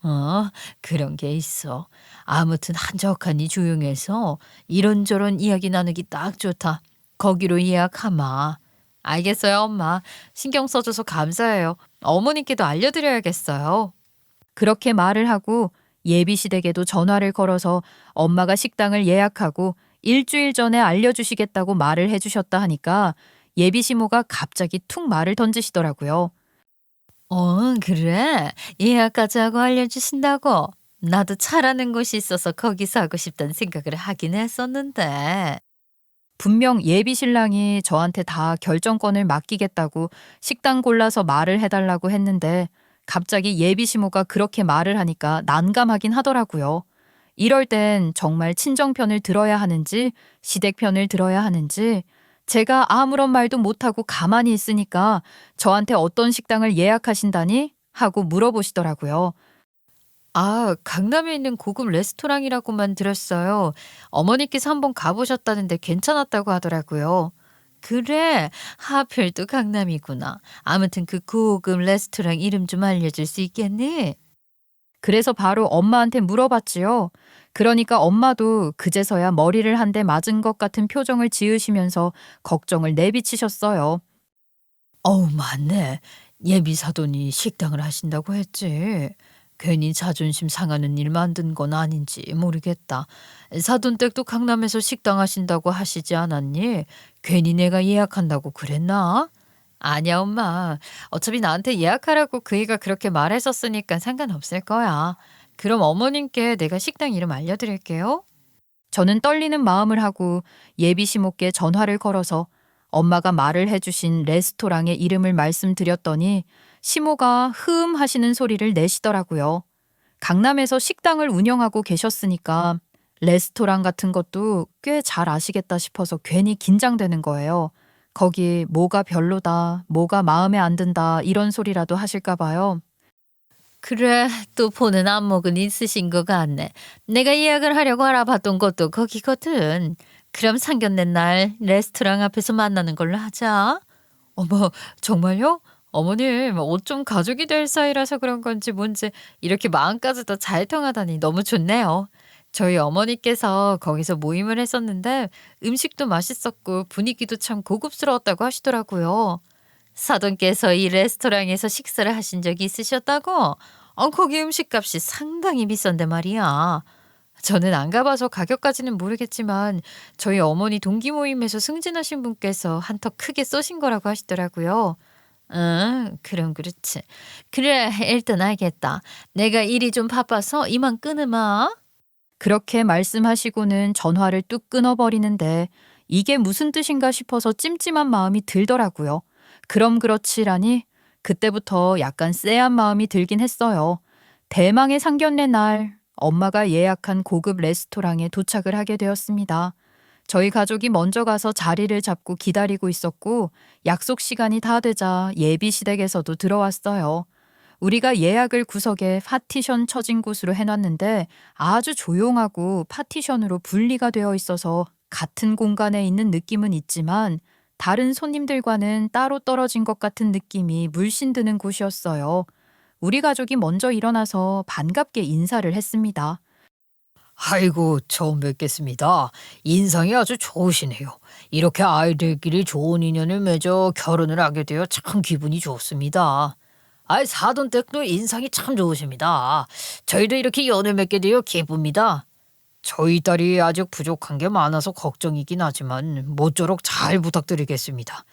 어, 그런 게 있어. 아무튼 한적하니 조용해서 이런저런 이야기 나누기 딱 좋다. 거기로 예약하마. 알겠어요, 엄마. 신경 써줘서 감사해요. 어머니께도 알려드려야겠어요. 그렇게 말을 하고 예비시댁에도 전화를 걸어서 엄마가 식당을 예약하고 일주일 전에 알려주시겠다고 말을 해주셨다 하니까 예비시모가 갑자기 툭 말을 던지시더라고요. 그래? 예약까지 하고 알려주신다고? 나도 차라는 곳이 있어서 거기서 하고 싶다는 생각을 하긴 했었는데. 분명 예비 신랑이 저한테 다 결정권을 맡기겠다고 식당 골라서 말을 해달라고 했는데 갑자기 예비 시모가 그렇게 말을 하니까 난감하긴 하더라고요. 이럴 땐 정말 친정 편을 들어야 하는지 시댁 편을 들어야 하는지 제가 아무런 말도 못하고 가만히 있으니까 저한테 어떤 식당을 예약하신다니? 하고 물어보시더라고요. 아, 강남에 있는 고급 레스토랑이라고만 들었어요. 어머니께서 한번 가보셨다는데 괜찮았다고 하더라고요. 그래, 하필 또 강남이구나. 아무튼 그 고급 레스토랑 이름 좀 알려줄 수 있겠니? 그래서 바로 엄마한테 물어봤지요. 그러니까 엄마도 그제서야 머리를 한 대 맞은 것 같은 표정을 지으시면서 걱정을 내비치셨어요. 어우, 맞네. 예비 사돈이 식당을 하신다고 했지. 괜히 자존심 상하는 일 만든 건 아닌지 모르겠다. 사돈 댁도 강남에서 식당 하신다고 하시지 않았니? 괜히 내가 예약한다고 그랬나? 아니야, 엄마. 어차피 나한테 예약하라고 그 애가 그렇게 말했었으니까 상관없을 거야. 그럼 어머님께 내가 식당 이름 알려드릴게요. 저는 떨리는 마음을 하고 예비 시모께 전화를 걸어서 엄마가 말을 해주신 레스토랑의 이름을 말씀드렸더니 시모가 흐음 하시는 소리를 내시더라고요. 강남에서 식당을 운영하고 계셨으니까 레스토랑 같은 것도 꽤 잘 아시겠다 싶어서 괜히 긴장되는 거예요. 거기 뭐가 별로다, 뭐가 마음에 안 든다 이런 소리라도 하실까 봐요. 그래, 또 보는 안목은 있으신 것 같네. 내가 예약을 하려고 알아봤던 곳도 거기거든. 그럼 상견례 날 레스토랑 앞에서 만나는 걸로 하자. 어머, 정말요? 어머님, 어쩜 가족이 될 사이라서 그런 건지 뭔지 이렇게 마음까지도 잘 통하다니 너무 좋네요. 저희 어머니께서 거기서 모임을 했었는데 음식도 맛있었고 분위기도 참 고급스러웠다고 하시더라고요. 사돈께서 이 레스토랑에서 식사를 하신 적이 있으셨다고? 거기 음식값이 상당히 비싼데 말이야. 저는 안 가봐서 가격까지는 모르겠지만 저희 어머니 동기 모임에서 승진하신 분께서 한턱 크게 쏘신 거라고 하시더라고요. 응, 그럼 그렇지. 그래, 일단 알겠다. 내가 일이 좀 바빠서 이만 끊으마. 그렇게 말씀하시고는 전화를 뚝 끊어버리는데 이게 무슨 뜻인가 싶어서 찜찜한 마음이 들더라고요. 그럼 그렇지라니 그때부터 약간 쎄한 마음이 들긴 했어요. 대망의 상견례 날 엄마가 예약한 고급 레스토랑에 도착을 하게 되었습니다. 저희 가족이 먼저 가서 자리를 잡고 기다리고 있었고 약속 시간이 다 되자 예비 시댁에서도 들어왔어요. 우리가 예약을 구석에 파티션 쳐진 곳으로 해놨는데 아주 조용하고 파티션으로 분리가 되어 있어서 같은 공간에 있는 느낌은 있지만 다른 손님들과는 따로 떨어진 것 같은 느낌이 물씬 드는 곳이었어요. 우리 가족이 먼저 일어나서 반갑게 인사를 했습니다. 아이고, 처음 뵙겠습니다. 인상이 아주 좋으시네요. 이렇게 아이들끼리 좋은 인연을 맺어 결혼을 하게 되어 참 기분이 좋습니다. 사돈 댁도 인상이 참 좋으십니다. 저희도 이렇게 연을 맺게 되어 기쁩니다. 저희 딸이 아직 부족한 게 많아서 걱정이긴 하지만 모쪼록 잘 부탁드리겠습니다.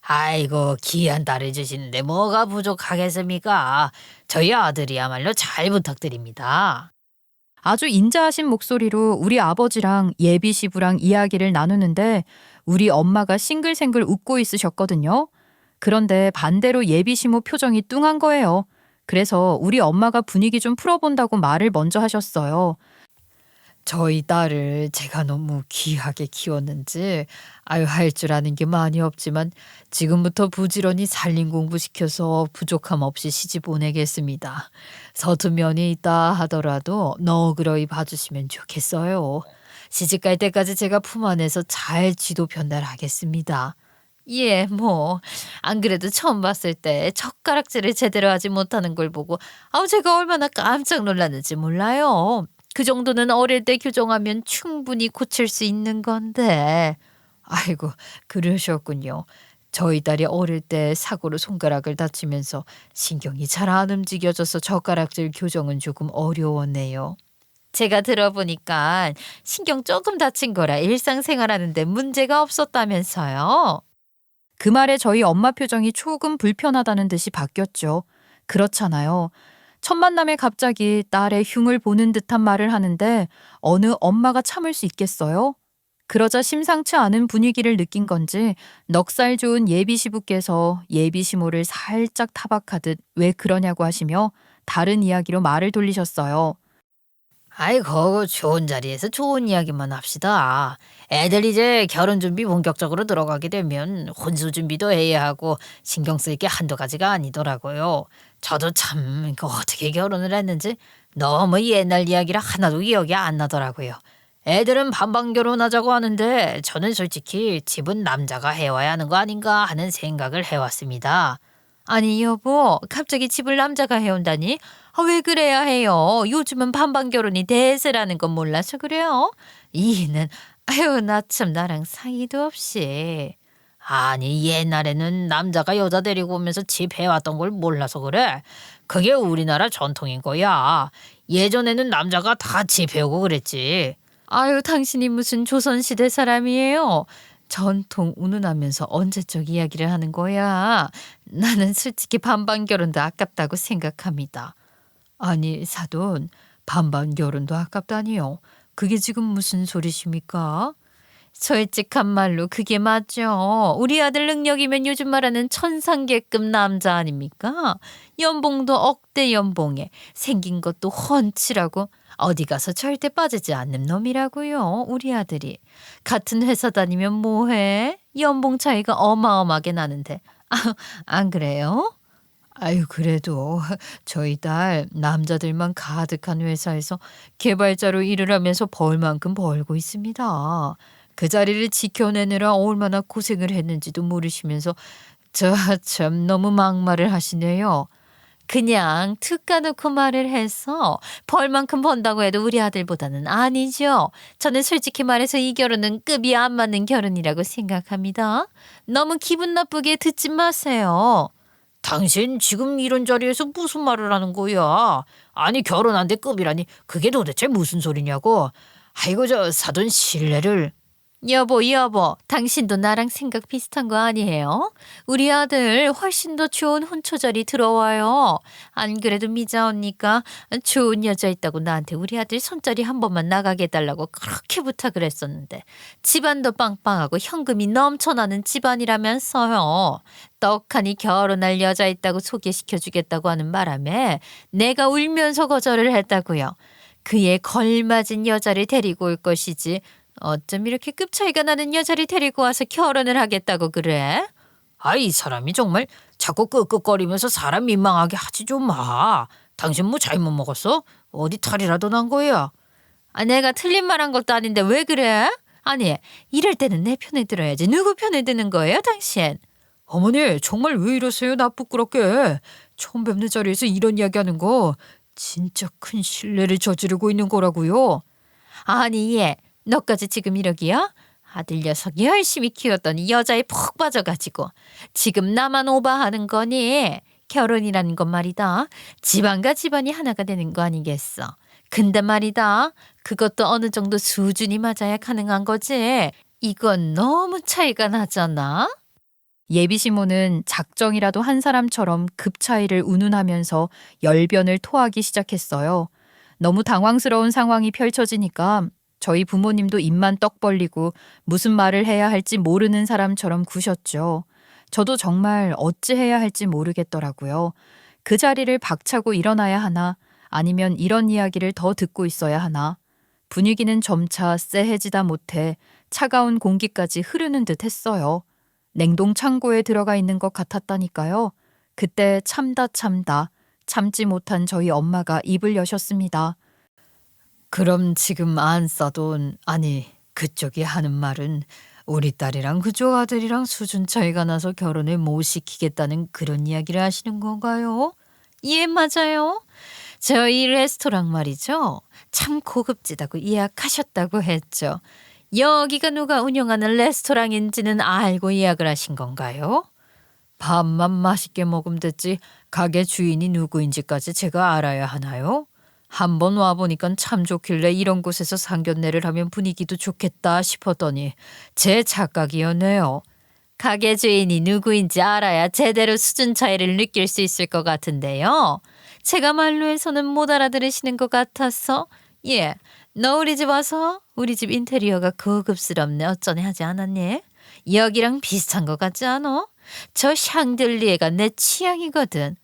아이고, 귀한 딸을 주시는데 뭐가 부족하겠습니까? 저희 아들이야말로 잘 부탁드립니다. 아주 인자하신 목소리로 우리 아버지랑 예비 시부랑 이야기를 나누는데 우리 엄마가 싱글생글 웃고 있으셨거든요. 그런데 반대로 예비 시모 표정이 뚱한 거예요. 그래서 우리 엄마가 분위기 좀 풀어본다고 말을 먼저 하셨어요. 저희 딸을 제가 너무 귀하게 키웠는지 할 줄 아는 게 많이 없지만 지금부터 부지런히 살림 공부시켜서 부족함 없이 시집 보내겠습니다. 서툰 면이 있다 하더라도 너그러이 봐주시면 좋겠어요. 시집 갈 때까지 제가 품 안에서 잘 지도 편달하겠습니다. 예, 뭐, 안 그래도 처음 봤을 때 젓가락질을 제대로 하지 못하는 걸 보고, 제가 얼마나 깜짝 놀랐는지 몰라요. 그 정도는 어릴 때 교정하면 충분히 고칠 수 있는 건데. 아이고, 그러셨군요. 저희 딸이 어릴 때 사고로 손가락을 다치면서 신경이 잘 안 움직여져서 젓가락질 교정은 조금 어려웠네요. 제가 들어보니까 신경 조금 다친 거라 일상생활하는데 문제가 없었다면서요. 그 말에 저희 엄마 표정이 조금 불편하다는 듯이 바뀌었죠. 그렇잖아요. 첫 만남에 갑자기 딸의 흉을 보는 듯한 말을 하는데 어느 엄마가 참을 수 있겠어요? 그러자 심상치 않은 분위기를 느낀 건지 넉살 좋은 예비 시부께서 예비 시모를 살짝 타박하듯 왜 그러냐고 하시며 다른 이야기로 말을 돌리셨어요. 아이고, 좋은 자리에서 좋은 이야기만 합시다. 애들 이제 결혼 준비 본격적으로 들어가게 되면 혼수 준비도 해야 하고 신경 쓸 게 한두 가지가 아니더라고요. 저도 참 어떻게 결혼을 했는지 너무 옛날 이야기라 하나도 기억이 안 나더라고요. 애들은 반반 결혼하자고 하는데 저는 솔직히 집은 남자가 해와야 하는 거 아닌가 하는 생각을 해왔습니다. 아니 여보, 갑자기 집을 남자가 해온다니? 왜 그래야 해요? 요즘은 반반 결혼이 대세라는 건 몰라서 그래요? 이는 나 참 나랑 사이도 없이. 아니 옛날에는 남자가 여자 데리고 오면서 집 해왔던 걸 몰라서 그래. 그게 우리나라 전통인 거야. 예전에는 남자가 다 집 해오고 그랬지. 당신이 무슨 조선시대 사람이에요? 전통 운운하면서 언제적 이야기를 하는 거야. 나는 솔직히 반반 결혼도 아깝다고 생각합니다. 아니 사돈, 반반 결혼도 아깝다니요. 그게 지금 무슨 소리십니까? 솔직한 말로 그게 맞죠. 우리 아들 능력이면 요즘 말하는 천상계급 남자 아닙니까? 연봉도 억대 연봉에 생긴 것도 훤칠하고 어디 가서 절대 빠지지 않는 놈이라고요. 우리 아들이. 같은 회사 다니면 뭐해? 연봉 차이가 어마어마하게 나는데. 안 그래요? 그래도 저희 딸 남자들만 가득한 회사에서 개발자로 일을 하면서 벌 만큼 벌고 있습니다. 그 자리를 지켜내느라 얼마나 고생을 했는지도 모르시면서 저 참 너무 막말을 하시네요. 그냥 툭 까놓고 말을 해서 벌만큼 번다고 해도 우리 아들보다는 아니죠. 저는 솔직히 말해서 이 결혼은 급이 안 맞는 결혼이라고 생각합니다. 너무 기분 나쁘게 듣지 마세요. 당신 지금 이런 자리에서 무슨 말을 하는 거야? 아니 결혼한데 급이라니 그게 도대체 무슨 소리냐고. 아이고 저 사돈 신뢰를. 여보, 당신도 나랑 생각 비슷한 거 아니에요? 우리 아들 훨씬 더 좋은 혼처자리 들어와요. 안 그래도 미자 언니가 좋은 여자 있다고 나한테 우리 아들 손자리 한 번만 나가게 해달라고 그렇게 부탁을 했었는데 집안도 빵빵하고 현금이 넘쳐나는 집안이라면서요. 떡하니 결혼할 여자 있다고 소개시켜주겠다고 하는 바람에 내가 울면서 거절을 했다고요. 그에 걸맞은 여자를 데리고 올 것이지 어쩜 이렇게 급 차이가 나는 여자를 데리고 와서 결혼을 하겠다고 그래? 이 사람이 정말 자꾸 끄끄거리면서 사람 민망하게 하지 좀 마. 당신 뭐 잘못 먹었어? 어디 탈이라도 난 거야? 내가 틀린 말 한 것도 아닌데 왜 그래? 아니, 이럴 때는 내 편을 들어야지. 누구 편을 드는 거예요, 당신? 어머니, 정말 왜 이러세요? 나 부끄럽게. 처음 뵙는 자리에서 이런 이야기하는 거 진짜 큰 실례를 저지르고 있는 거라고요. 아니, 얘. 너까지 지금 이러기야? 아들 녀석 열심히 키웠더니 여자에 푹 빠져가지고 지금 나만 오바하는 거니? 결혼이라는 건 말이다. 집안과 집안이 하나가 되는 거 아니겠어. 근데 말이다. 그것도 어느 정도 수준이 맞아야 가능한 거지. 이건 너무 차이가 나잖아. 예비시모는 작정이라도 한 사람처럼 급 차이를 운운하면서 열변을 토하기 시작했어요. 너무 당황스러운 상황이 펼쳐지니까 저희 부모님도 입만 떡 벌리고 무슨 말을 해야 할지 모르는 사람처럼 구셨죠. 저도 정말 어찌해야 할지 모르겠더라고요. 그 자리를 박차고 일어나야 하나 아니면 이런 이야기를 더 듣고 있어야 하나. 분위기는 점차 쎄해지다 못해 차가운 공기까지 흐르는 듯 했어요. 냉동 창고에 들어가 있는 것 같았다니까요. 그때 참다 참지 못한 저희 엄마가 입을 여셨습니다. 그럼 지금 안 싸돈, 아니 그쪽이 하는 말은 우리 딸이랑 그쪽 아들이랑 수준 차이가 나서 결혼을 못 시키겠다는 그런 이야기를 하시는 건가요? 예, 맞아요. 저희 레스토랑 말이죠. 참 고급지다고 예약하셨다고 했죠. 여기가 누가 운영하는 레스토랑인지는 알고 예약을 하신 건가요? 밥만 맛있게 먹으면 됐지 가게 주인이 누구인지까지 제가 알아야 하나요? 한번 와보니까 참 좋길래 이런 곳에서 상견례를 하면 분위기도 좋겠다 싶었더니 제 착각이었네요. 가게 주인이 누구인지 알아야 제대로 수준 차이를 느낄 수 있을 것 같은데요. 제가 말로 해서는 못 알아들으시는 것 같아서 예, 너 우리 집 와서 우리 집 인테리어가 고급스럽네 어쩌네 하지 않았니? 여기랑 비슷한 것 같지 않아? 저 샹들리에가 내 취향이거든.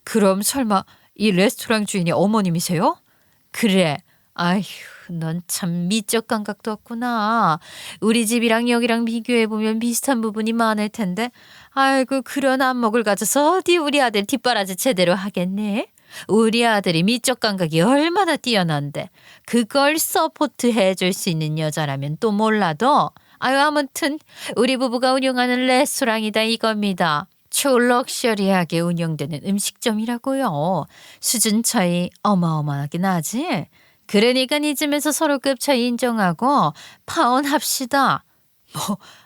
그럼 설마 이 레스토랑 주인이 어머님이세요? 그래. 아휴, 넌 참 미적 감각도 없구나. 우리 집이랑 여기랑 비교해보면 비슷한 부분이 많을 텐데 아이고 그런 안목을 가져서 어디 우리 아들 뒷바라지 제대로 하겠네. 우리 아들이 미적 감각이 얼마나 뛰어난데 그걸 서포트해 줄 수 있는 여자라면 또 몰라도 아유 아무튼 우리 부부가 운영하는 레스토랑이다 이겁니다. 초럭셔리하게 운영되는 음식점이라고요. 수준 차이 어마어마하게 나지. 그러니까 이 집에서 서로 급 차이 인정하고 파혼합시다.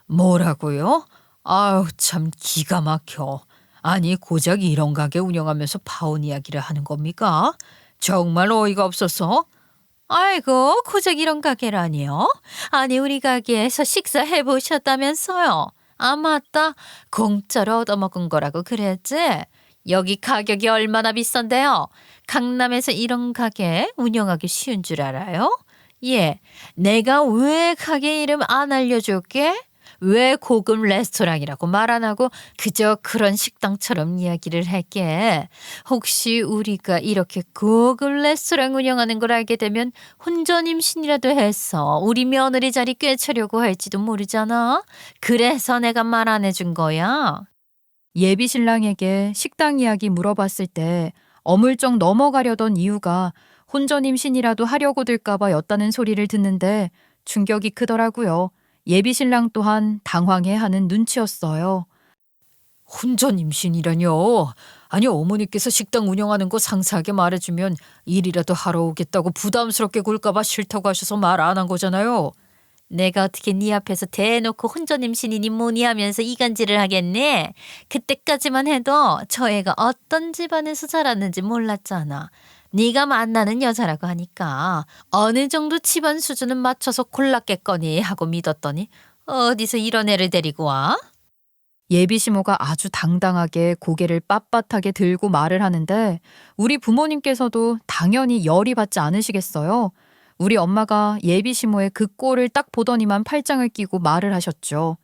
뭐라고요? 아유 참 기가 막혀. 아니 고작 이런 가게 운영하면서 파혼 이야기를 하는 겁니까? 정말 어이가 없어서. 아이고 고작 이런 가게라니요? 아니 우리 가게에서 식사해 보셨다면서요? 아 맞다. 공짜로 얻어먹은 거라고 그랬지? 여기 가격이 얼마나 비싼데요? 강남에서 이런 가게 운영하기 쉬운 줄 알아요? 예, 내가 왜 가게 이름 안 알려줄게? 왜 고급 레스토랑이라고 말 안 하고 그저 그런 식당처럼 이야기를 할게. 혹시 우리가 이렇게 고급 레스토랑 운영하는 걸 알게 되면 혼전 임신이라도 해서 우리 며느리 자리 꿰차려고 할지도 모르잖아. 그래서 내가 말 안 해준 거야. 예비 신랑에게 식당 이야기 물어봤을 때 어물쩍 넘어가려던 이유가 혼전 임신이라도 하려고 들까봐 였다는 소리를 듣는데 충격이 크더라고요. 예비 신랑 또한 당황해하는 눈치였어요. 혼전 임신이라뇨? 아니 어머니께서 식당 운영하는 거 상세하게 말해주면 일이라도 하러 오겠다고 부담스럽게 굴까봐 싫다고 하셔서 말 안 한 거잖아요. 내가 어떻게 네 앞에서 대놓고 혼전 임신이니 뭐니 하면서 이간질을 하겠네. 그때까지만 해도 저 애가 어떤 집안에서 자랐는지 몰랐잖아. 네가 만나는 여자라고 하니까 어느 정도 집안 수준은 맞춰서 골랐겠거니 하고 믿었더니 어디서 이런 애를 데리고 와? 예비 시모가 아주 당당하게 고개를 빳빳하게 들고 말을 하는데 우리 부모님께서도 당연히 열이 받지 않으시겠어요. 우리 엄마가 예비 시모의 그 꼴을 딱 보더니만 팔짱을 끼고 말을 하셨죠.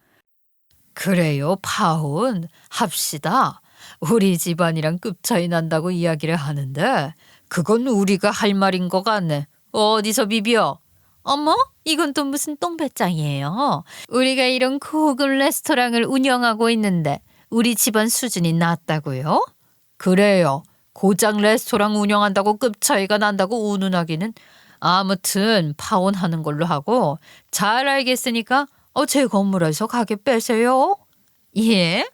그래요, 파혼 합시다. 우리 집안이랑 급 차이 난다고 이야기를 하는데 그건 우리가 할 말인 것 같네. 어디서 비벼? 어머? 이건 또 무슨 똥배짱이에요. 우리가 이런 고급 레스토랑을 운영하고 있는데 우리 집안 수준이 낮다고요? 그래요. 고장 레스토랑 운영한다고 급 차이가 난다고 운운하기는 아무튼 파혼하는 걸로 하고 잘 알겠으니까 제 건물에서 가게 빼세요. 예?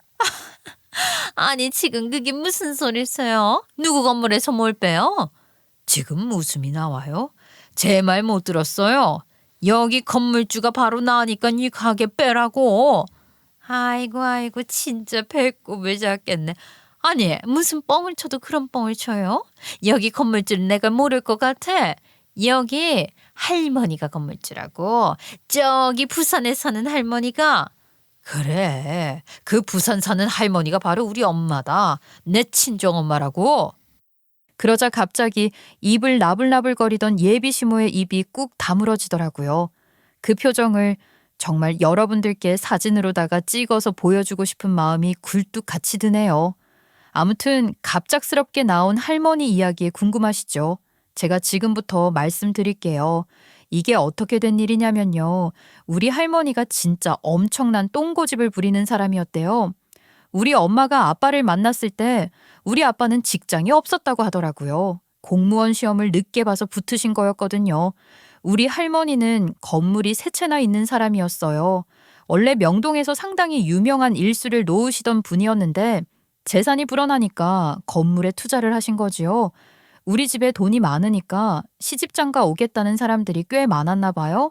아니 지금 그게 무슨 소리세요? 누구 건물에서 뭘 빼요? 지금 웃음이 나와요? 제 말 못 들었어요? 여기 건물주가 바로 나니까 이 가게 빼라고. 아이고 진짜 배꼽을 잡겠네. 아니 무슨 뻥을 쳐도 그런 뻥을 쳐요? 여기 건물주는 내가 모를 것 같아. 여기 할머니가 건물주라고. 저기 부산에 사는 할머니가. 그래, 그 부산 사는 할머니가 바로 우리 엄마다. 내 친정엄마라고. 그러자 갑자기 입을 나불나불거리던 예비 시모의 입이 꾹 다물어지더라고요. 그 표정을 정말 여러분들께 사진으로다가 찍어서 보여주고 싶은 마음이 굴뚝 같이 드네요. 아무튼 갑작스럽게 나온 할머니 이야기에 궁금하시죠? 제가 지금부터 말씀드릴게요. 이게 어떻게 된 일이냐면요. 우리 할머니가 진짜 엄청난 똥고집을 부리는 사람이었대요. 우리 엄마가 아빠를 만났을 때 우리 아빠는 직장이 없었다고 하더라고요. 공무원 시험을 늦게 봐서 붙으신 거였거든요. 우리 할머니는 건물이 세 채나 있는 사람이었어요. 원래 명동에서 상당히 유명한 일수를 놓으시던 분이었는데 재산이 불어나니까 건물에 투자를 하신 거지요. 우리 집에 돈이 많으니까 시집장가 오겠다는 사람들이 꽤 많았나 봐요.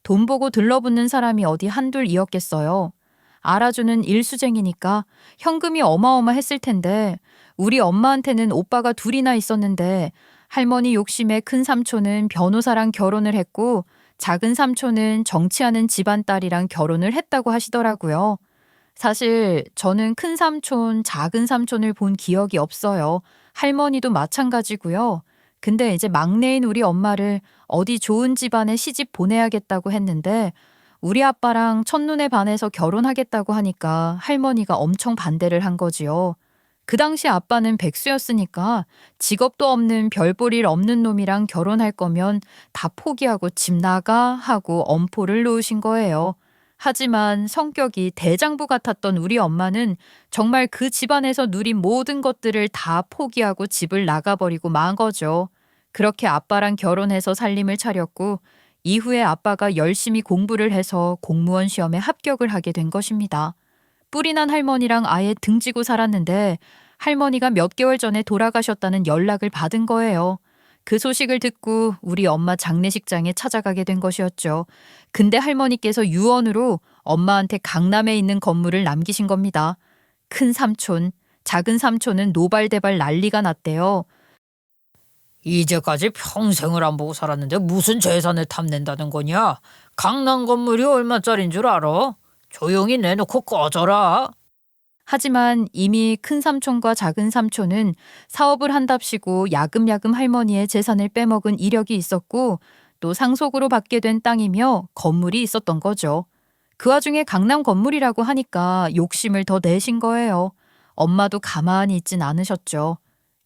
돈 보고 들러붙는 사람이 어디 한둘이었겠어요. 알아주는 일수쟁이니까 현금이 어마어마했을 텐데 우리 엄마한테는 오빠가 둘이나 있었는데 할머니 욕심에 큰 삼촌은 변호사랑 결혼을 했고 작은 삼촌은 정치하는 집안 딸이랑 결혼을 했다고 하시더라고요. 사실 저는 큰 삼촌, 작은 삼촌을 본 기억이 없어요. 할머니도 마찬가지고요. 근데 이제 막내인 우리 엄마를 어디 좋은 집안에 시집 보내야겠다고 했는데 우리 아빠랑 첫눈에 반해서 결혼하겠다고 하니까 할머니가 엄청 반대를 한 거지요. 그 당시 아빠는 백수였으니까 직업도 없는 별볼 일 없는 놈이랑 결혼할 거면 다 포기하고 집 나가 하고 엄포를 놓으신 거예요. 하지만 성격이 대장부 같았던 우리 엄마는 정말 그 집안에서 누린 모든 것들을 다 포기하고 집을 나가버리고 만 거죠. 그렇게 아빠랑 결혼해서 살림을 차렸고 이후에 아빠가 열심히 공부를 해서 공무원 시험에 합격을 하게 된 것입니다. 뿌리난 할머니랑 아예 등지고 살았는데 할머니가 몇 개월 전에 돌아가셨다는 연락을 받은 거예요. 그 소식을 듣고 우리 엄마 장례식장에 찾아가게 된 것이었죠. 근데 할머니께서 유언으로 엄마한테 강남에 있는 건물을 남기신 겁니다. 큰 삼촌, 작은 삼촌은 노발대발 난리가 났대요. 이제까지 평생을 안 보고 살았는데 무슨 재산을 탐낸다는 거냐? 강남 건물이 얼마짜린 줄 알아? 조용히 내놓고 꺼져라. 하지만 이미 큰 삼촌과 작은 삼촌은 사업을 한답시고 야금야금 할머니의 재산을 빼먹은 이력이 있었고 또 상속으로 받게 된 땅이며 건물이 있었던 거죠. 그 와중에 강남 건물이라고 하니까 욕심을 더 내신 거예요. 엄마도 가만히 있진 않으셨죠.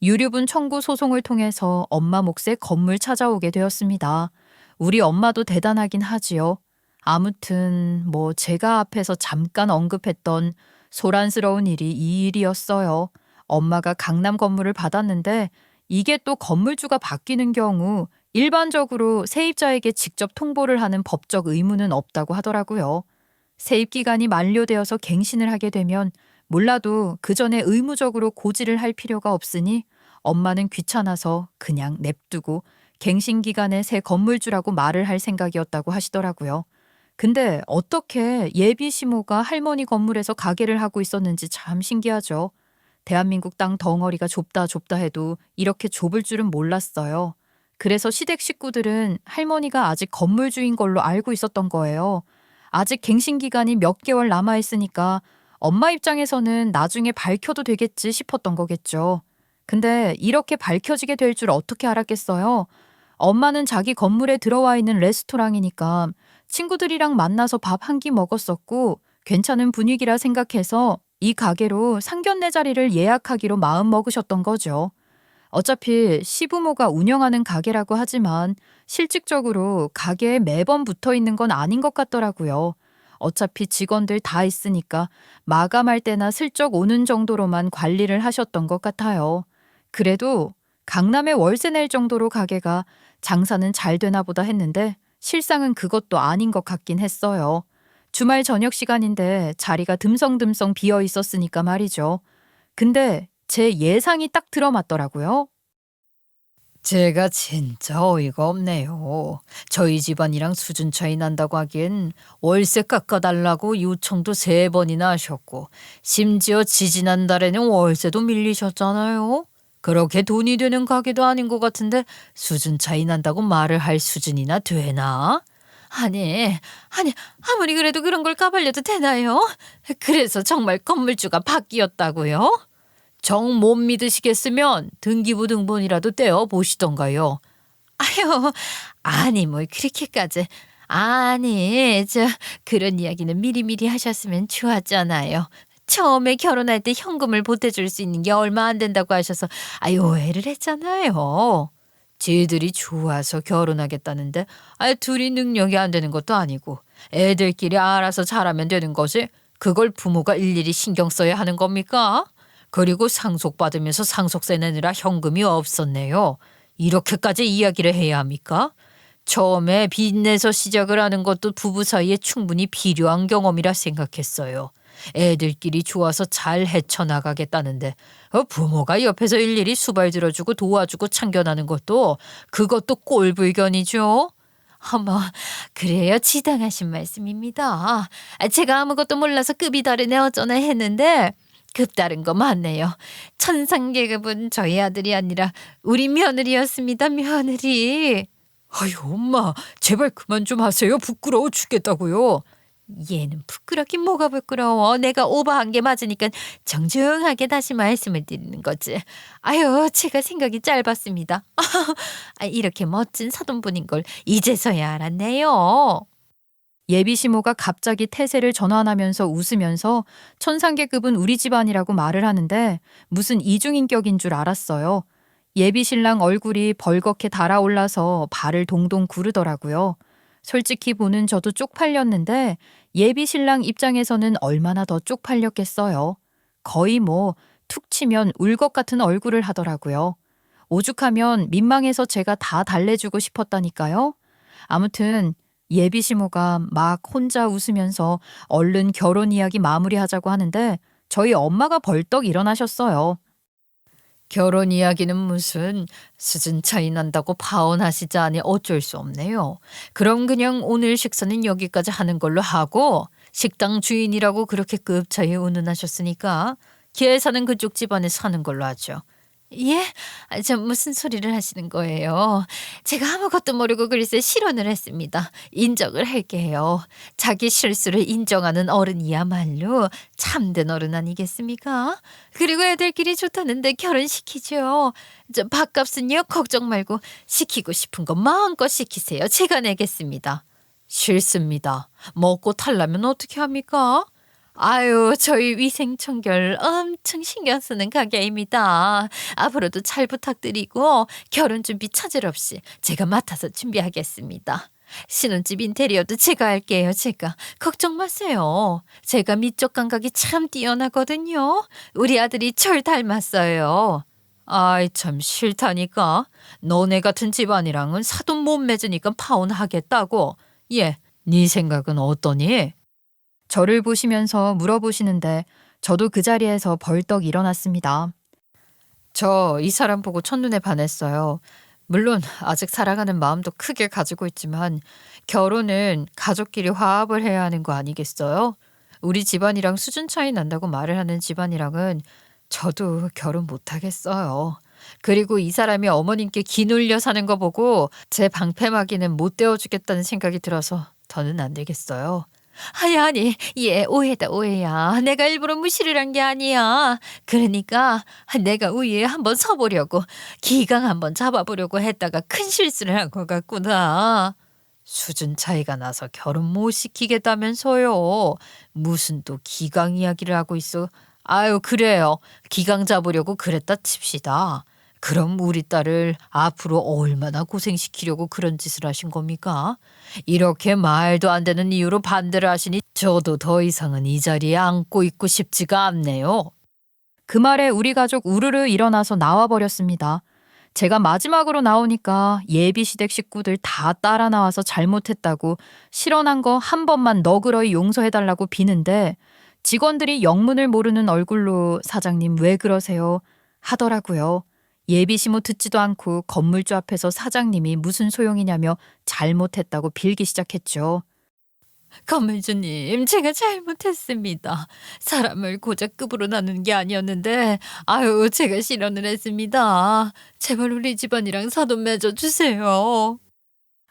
유류분 청구 소송을 통해서 엄마 몫의 건물 찾아오게 되었습니다. 우리 엄마도 대단하긴 하지요. 아무튼 제가 앞에서 잠깐 언급했던 소란스러운 일이 이 일이었어요. 엄마가 강남 건물을 받았는데 이게 또 건물주가 바뀌는 경우 일반적으로 세입자에게 직접 통보를 하는 법적 의무는 없다고 하더라고요. 세입 기간이 만료되어서 갱신을 하게 되면 몰라도 그 전에 의무적으로 고지를 할 필요가 없으니 엄마는 귀찮아서 그냥 냅두고 갱신 기간에 새 건물주라고 말을 할 생각이었다고 하시더라고요. 근데 어떻게 예비 시모가 할머니 건물에서 가게를 하고 있었는지 참 신기하죠. 대한민국 땅 덩어리가 좁다 해도 이렇게 좁을 줄은 몰랐어요. 그래서 시댁 식구들은 할머니가 아직 건물주인 걸로 알고 있었던 거예요. 아직 갱신 기간이 몇 개월 남아있으니까 엄마 입장에서는 나중에 밝혀도 되겠지 싶었던 거겠죠. 근데 이렇게 밝혀지게 될 줄 어떻게 알았겠어요? 엄마는 자기 건물에 들어와 있는 레스토랑이니까 친구들이랑 만나서 밥 한 끼 먹었었고 괜찮은 분위기라 생각해서 이 가게로 상견례 자리를 예약하기로 마음 먹으셨던 거죠. 어차피 시부모가 운영하는 가게라고 하지만 실질적으로 가게에 매번 붙어 있는 건 아닌 것 같더라고요. 어차피 직원들 다 있으니까 마감할 때나 슬쩍 오는 정도로만 관리를 하셨던 것 같아요. 그래도 강남에 월세 낼 정도로 가게가 장사는 잘 되나 보다 했는데 실상은 그것도 아닌 것 같긴 했어요. 주말 저녁 시간인데 자리가 듬성듬성 비어 있었으니까 말이죠. 근데 제 예상이 딱 들어맞더라고요. 제가 진짜 어이가 없네요. 저희 집안이랑 수준 차이 난다고 하기엔 월세 깎아달라고 요청도 3번이나 하셨고 심지어 지지난 달에는 월세도 밀리셨잖아요. 그렇게 돈이 되는 가게도 아닌 것 같은데 수준 차이 난다고 말을 할 수준이나 되나? 아니, 아무리 그래도 그런 걸 까발려도 되나요? 그래서 정말 건물주가 바뀌었다고요? 정 못 믿으시겠으면 등기부등본이라도 떼어 보시던가요. 아유, 아니 그렇게까지. 아니, 그런 이야기는 미리미리 하셨으면 좋았잖아요. 처음에 결혼할 때 현금을 보태줄 수 있는 게 얼마 안 된다고 하셔서 오해를 했잖아요. 지들이 좋아서 결혼하겠다는데 둘이 능력이 안 되는 것도 아니고 애들끼리 알아서 잘하면 되는 거지. 그걸 부모가 일일이 신경 써야 하는 겁니까? 그리고 상속받으면서 상속세 내느라 현금이 없었네요. 이렇게까지 이야기를 해야 합니까? 처음에 빚내서 시작을 하는 것도 부부 사이에 충분히 필요한 경험이라 생각했어요. 애들끼리 좋아서 잘 헤쳐나가겠다는데 부모가 옆에서 일일이 수발 들어주고 도와주고 참견하는 그것도 꼴불견이죠. 어머, 그래요. 지당하신 말씀입니다. 제가 아무것도 몰라서 급이 다르네 어쩌나 했는데 급 다른 거 맞네요. 천상계급은 저희 아들이 아니라 우리 며느리였습니다. 며느리. 아유 엄마 제발 그만 좀 하세요. 부끄러워 죽겠다고요. 얘는 부끄럽긴 뭐가 부끄러워. 내가 오버한 게 맞으니까 정중하게 다시 말씀을 드리는 거지. 아유 제가 생각이 짧았습니다. 이렇게 멋진 사돈분인 걸 이제서야 알았네요. 예비 시모가 갑자기 태세를 전환하면서 웃으면서 천상계급은 우리 집안이라고 말을 하는데 무슨 이중인격인 줄 알았어요. 예비 신랑 얼굴이 벌겋게 달아올라서 발을 동동 구르더라고요. 솔직히 보는 저도 쪽팔렸는데 예비 신랑 입장에서는 얼마나 더 쪽팔렸겠어요. 거의 툭 치면 울 것 같은 얼굴을 하더라고요. 오죽하면 민망해서 제가 다 달래주고 싶었다니까요. 아무튼 예비 시모가 막 혼자 웃으면서 얼른 결혼 이야기 마무리하자고 하는데 저희 엄마가 벌떡 일어나셨어요. 결혼 이야기는 무슨 수준 차이 난다고 파혼하시자니 어쩔 수 없네요. 그럼 그냥 오늘 식사는 여기까지 하는 걸로 하고 식당 주인이라고 그렇게 급 차이 운운하셨으니까 계산은 그쪽 집안에 사는 걸로 하죠. 예? 저 무슨 소리를 하시는 거예요? 제가 아무것도 모르고 글쎄 실언을 했습니다. 인정을 할게요. 자기 실수를 인정하는 어른이야말로 참된 어른 아니겠습니까? 그리고 애들끼리 좋다는데 결혼시키죠. 저 밥값은요 걱정 말고 시키고 싶은 거 마음껏 시키세요. 제가 내겠습니다. 싫습니다. 먹고 탈라면 어떻게 합니까? 아유, 저희 위생청결 엄청 신경 쓰는 가게입니다. 앞으로도 잘 부탁드리고 결혼 준비 차질 없이 제가 맡아서 준비하겠습니다. 신혼집 인테리어도 제가 할게요. 제가. 걱정 마세요. 제가 미적 감각이 참 뛰어나거든요. 우리 아들이 절 닮았어요. 아이 참 싫다니까. 너네 같은 집안이랑은 사돈 못 맺으니까 파혼하겠다고. 예, 네 생각은 어떠니? 저를 보시면서 물어보시는데 저도 그 자리에서 벌떡 일어났습니다. 저 이 사람 보고 첫눈에 반했어요. 물론 아직 사랑하는 마음도 크게 가지고 있지만 결혼은 가족끼리 화합을 해야 하는 거 아니겠어요? 우리 집안이랑 수준 차이 난다고 말을 하는 집안이랑은 저도 결혼 못 하겠어요. 그리고 이 사람이 어머님께 기눌려 사는 거 보고 제 방패막이는 못 떼어주겠다는 생각이 들어서 더는 안 되겠어요. 아니, 얘 오해다 오해야. 내가 일부러 무시를 한 게 아니야. 그러니까 내가 우위에 한번 서보려고 기강 한번 잡아보려고 했다가 큰 실수를 한 것 같구나. 수준 차이가 나서 결혼 못 시키겠다면서요. 무슨 또 기강 이야기를 하고 있어. 아유 그래요. 기강 잡으려고 그랬다 칩시다. 그럼 우리 딸을 앞으로 얼마나 고생시키려고 그런 짓을 하신 겁니까? 이렇게 말도 안 되는 이유로 반대를 하시니 저도 더 이상은 이 자리에 앉고 있고 싶지가 않네요. 그 말에 우리 가족 우르르 일어나서 나와버렸습니다. 제가 마지막으로 나오니까 예비시댁 식구들 다 따라 나와서 잘못했다고 실언한 거 한 번만 너그러이 용서해달라고 비는데 직원들이 영문을 모르는 얼굴로 사장님 왜 그러세요? 하더라고요. 예비시모 듣지도 않고 건물주 앞에서 사장님이 무슨 소용이냐며 잘못했다고 빌기 시작했죠. 건물주님, 제가 잘못했습니다. 사람을 고작 급으로 나누는 게 아니었는데 아유 제가 실언을 했습니다. 제발 우리 집안이랑 사돈 맺어주세요.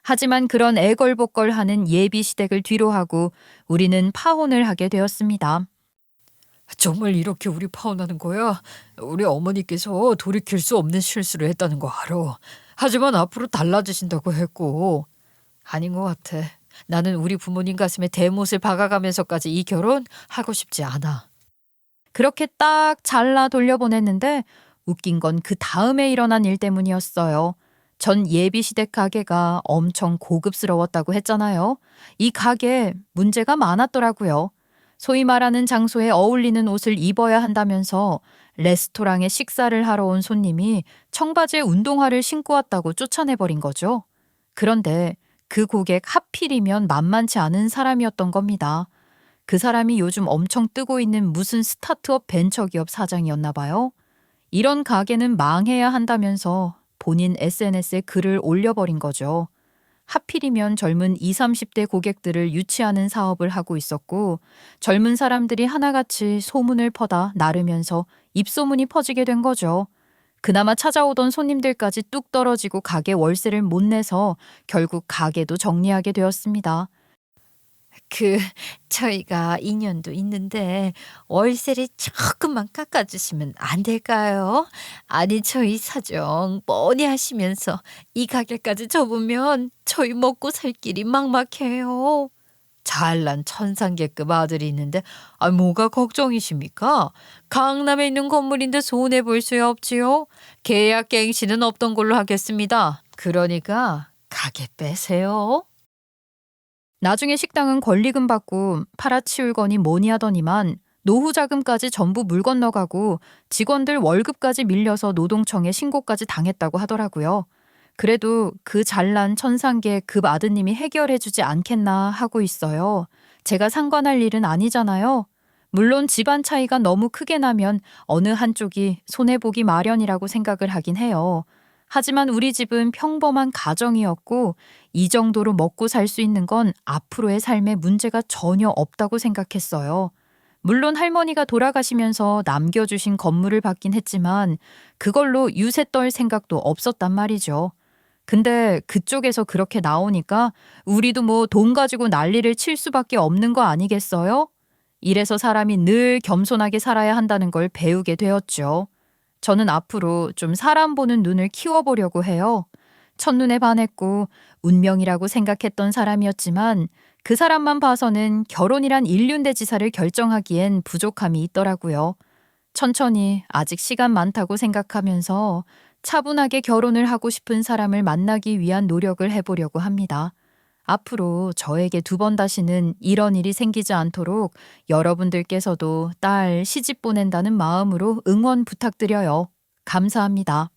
하지만 그런 애걸복걸하는 예비시댁을 뒤로하고 우리는 파혼을 하게 되었습니다. 정말 이렇게 우리 파혼하는 거야? 우리 어머니께서 돌이킬 수 없는 실수를 했다는 거 알아. 하지만 앞으로 달라지신다고 했고. 아닌 것 같아. 나는 우리 부모님 가슴에 대못을 박아가면서까지 이 결혼 하고 싶지 않아. 그렇게 딱 잘라 돌려보냈는데 웃긴 건 그 다음에 일어난 일 때문이었어요. 전 예비시댁 가게가 엄청 고급스러웠다고 했잖아요. 이 가게 문제가 많았더라고요. 소위 말하는 장소에 어울리는 옷을 입어야 한다면서 레스토랑에 식사를 하러 온 손님이 청바지에 운동화를 신고 왔다고 쫓아내버린 거죠. 그런데 그 고객 하필이면 만만치 않은 사람이었던 겁니다. 그 사람이 요즘 엄청 뜨고 있는 무슨 스타트업 벤처기업 사장이었나 봐요. 이런 가게는 망해야 한다면서 본인 SNS에 글을 올려버린 거죠. 하필이면 젊은 20, 30대 고객들을 유치하는 사업을 하고 있었고 젊은 사람들이 하나같이 소문을 퍼다 나르면서 입소문이 퍼지게 된 거죠. 그나마 찾아오던 손님들까지 뚝 떨어지고 가게 월세를 못 내서 결국 가게도 정리하게 되었습니다. 저희가 인연도 있는데 월세를 조금만 깎아주시면 안 될까요? 아니, 저희 사정 뻔히 하시면서 이 가게까지 접으면 저희 먹고 살 길이 막막해요. 잘난 천상계급 아들이 있는데 뭐가 걱정이십니까? 강남에 있는 건물인데 손해 볼 수 없지요. 계약 갱신은 없던 걸로 하겠습니다. 그러니까 가게 빼세요. 나중에 식당은 권리금 받고 팔아치울거니 뭐니 하더니만 노후 자금까지 전부 물 건너가고 직원들 월급까지 밀려서 노동청에 신고까지 당했다고 하더라고요. 그래도 그 잘난 천상계 급 아드님이 해결해주지 않겠나 하고 있어요. 제가 상관할 일은 아니잖아요. 물론 집안 차이가 너무 크게 나면 어느 한쪽이 손해보기 마련이라고 생각을 하긴 해요. 하지만 우리 집은 평범한 가정이었고 이 정도로 먹고 살 수 있는 건 앞으로의 삶에 문제가 전혀 없다고 생각했어요. 물론 할머니가 돌아가시면서 남겨주신 건물을 받긴 했지만 그걸로 유세 떨 생각도 없었단 말이죠. 근데 그쪽에서 그렇게 나오니까 우리도 뭐 돈 가지고 난리를 칠 수밖에 없는 거 아니겠어요? 이래서 사람이 늘 겸손하게 살아야 한다는 걸 배우게 되었죠. 저는 앞으로 좀 사람 보는 눈을 키워보려고 해요. 첫눈에 반했고 운명이라고 생각했던 사람이었지만 그 사람만 봐서는 결혼이란 일륜대지사를 결정하기엔 부족함이 있더라고요. 천천히 아직 시간 많다고 생각하면서 차분하게 결혼을 하고 싶은 사람을 만나기 위한 노력을 해보려고 합니다. 앞으로 저에게 두 번 다시는 이런 일이 생기지 않도록 여러분들께서도 딸 시집 보낸다는 마음으로 응원 부탁드려요. 감사합니다.